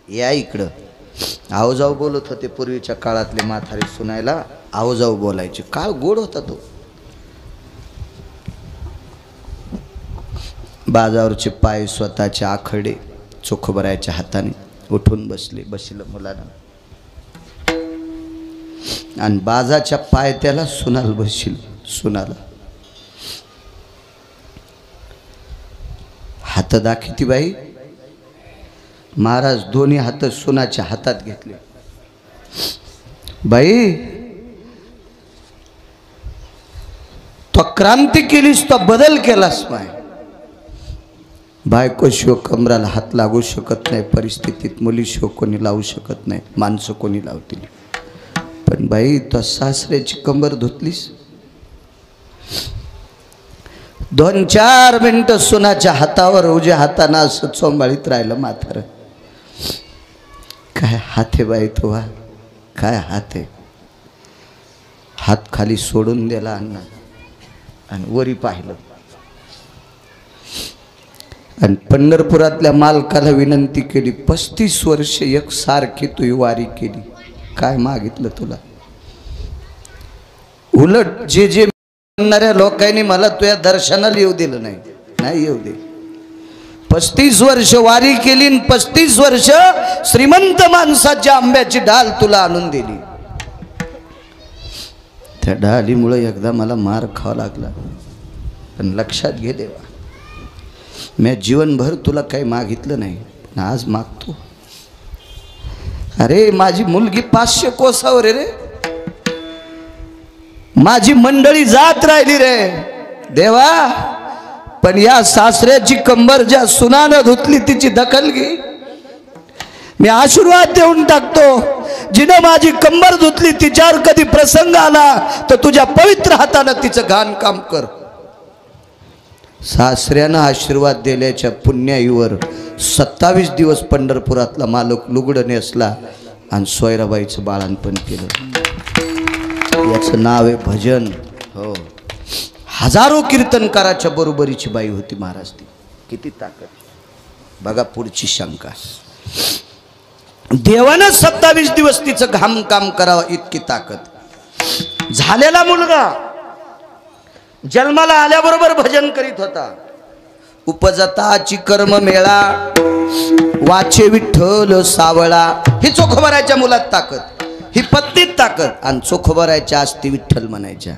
या इकडं. आहो जाऊ बोलत होते पूर्वीच्या काळातले म्हातारे सुनायला, आहो जाऊ बोलायचे. काळ गोड होता तो. बाजावरचे पाय स्वतःचे आखडे चोखोबराच्या हाताने उठून बसलं मुलानं. आणि बाजाच्या पायथ्याला सुनाल बसशील. सुनाला हात दाखिती बाई. महाराज दोन्ही हात सुनाच्या हातात घेतले. बाई तो क्रांती केलीस, तो बदल केलास. बायको शिव कमराला हात लागू शकत नाही परिस्थितीत. मुली शिव कोणी लावू शकत नाही, माणसं कोणी लावतील. पण बाई तो सासऱ्याची कंबर धुतलीस. 2-4 मिनिटं सुनाच्या हातावर उजव्या हातानं असं चोंबाळीत राहिलं म्हातारं. काय हात आहे बाई तो, काय हात आहे. हात खाली सोडून दिला अण्णा आणि वरी पाहिलं. आणि पंढरपुरातल्या मालकाला विनंती केली, 35 वर्ष एकसारखी तू वारी केली, काय मागितलं तुला? उलट जे म्हणणाऱ्या लोकांनी मला तुझ्या दर्शनाला येऊ दिलं नाही. नाही येऊ दे. 35 वर्ष वारी केली, 35 वर्ष श्रीमंत माणसाच्या आंब्याची डाल तुला आणून दिली. त्या डालीमुळे एकदा मला मार खावा लागला. पण लक्षात घे देवा, मी जीवनभर तुला काही मागितलं नाही, पण आज मागतो. अरे माझी मुलगी 500 कोसावर रे, माझी मंडळी जात राहिली रे देवा. पण या सासऱ्याची कंबर ज्या सुनानं धुतली तिची दखल घे. मी आशीर्वाद देऊन टाकतो, जिनं माझी कंबर धुतली तिच्यावर कधी प्रसंग आला तर तुझ्या पवित्र हातानं तिचं घाण काम कर. सासऱ्यानं आशीर्वाद दिल्याच्या पुण्याईवर 27 दिवस पंढरपुरातला मालक लुगडं नेसला आणि सोयराबाईचं बाळणपण केलं. याचं नाव आहे भजन. हो, हजारो कीर्तनकाराच्या बरोबरीची बाई होती महाराज ती. किती ताकद बघा. पुढची शंका, देवानं 27 दिवस तिचं घाम काम करावं इतकी ताकद. झालेला मुलगा जन्माला आल्याबरोबर भजन करीत होता. उपजताची कर्म मेळा वाचे विठ्ठल सावळा. ही चोखोबराच्या मुलात ताकद, ही पत्नीत ताकद. आणि चोखोबराच्या आस्ती विठ्ठल म्हणायच्या.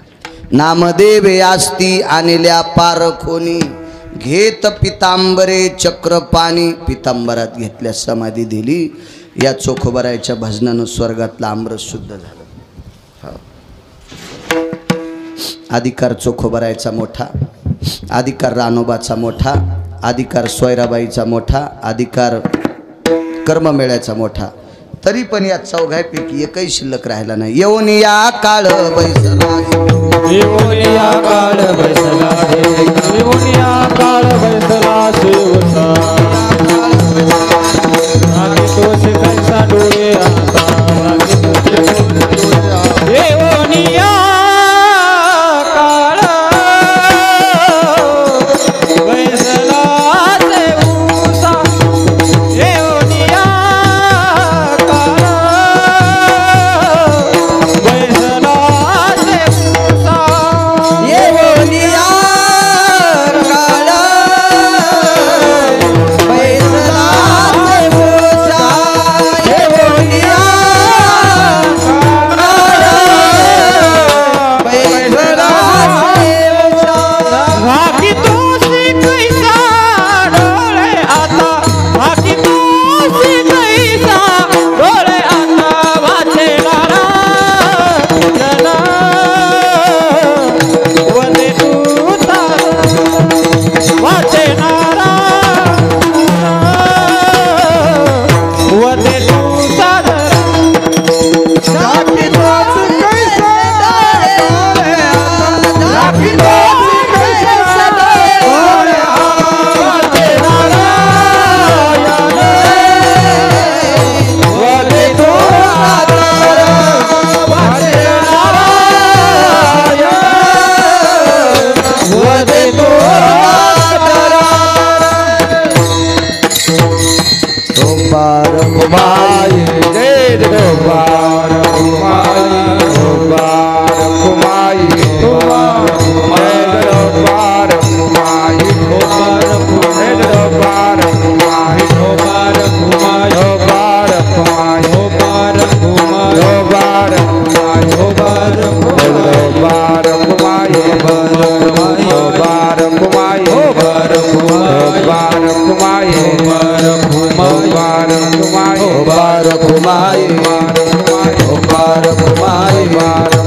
नामदेवे आस्ती आणल्या पारखोनी, घेत पितांबरे चक्र पाणी. पितांबरात घेतल्या समाधी दिली. या चोखोबरायच्या भजनानं स्वर्गातलं अमृत शुद्ध झालं. अधिकार चोखोबरायचा मोठा, अधिकार रानोबाचा मोठा, अधिकार सोयराबाईचा मोठा, अधिकार कर्ममेळ्याचा मोठा. तरी पण या चौघांपैकी एकही शिल्लक राहिला नाही. येऊन या काळ बैसला, येऊन या काळ बैसला, येऊन या काळ बैसला शिवचा. रागी तोच कैसा डोळे आता, रागी तोच येऊन या काळ बैसला शिवचा. येऊन या काळ बैसला शिवचा. येऊन या काळ बैसला शिवचा. येऊन या काळ बैसला शिवचा. भागी तोसी कैसा डोळे आता, भागी तोसी कैसा डोळे आता. वाचेनारा जला वदे तूता, वाचेनारा वदे तूता. भागी तोसी कैसा डोळे आता, भागी तोसी कैसा डोळे आता. वाचेनारा वदे तूता, वाचेनारा वदे कुमाई जय बार कुमाई, बार कुमाई, बार कुमाई, बार कुमाई, बार कुमाई, बार कुमाई, बार कुमाई, बार कुमाई, बार कुमाई, बार कुमाई, बार कुमाई, बार कुमाई, बार कुमाई, बार कुमाई, बार कुमाई, बार कुमाई.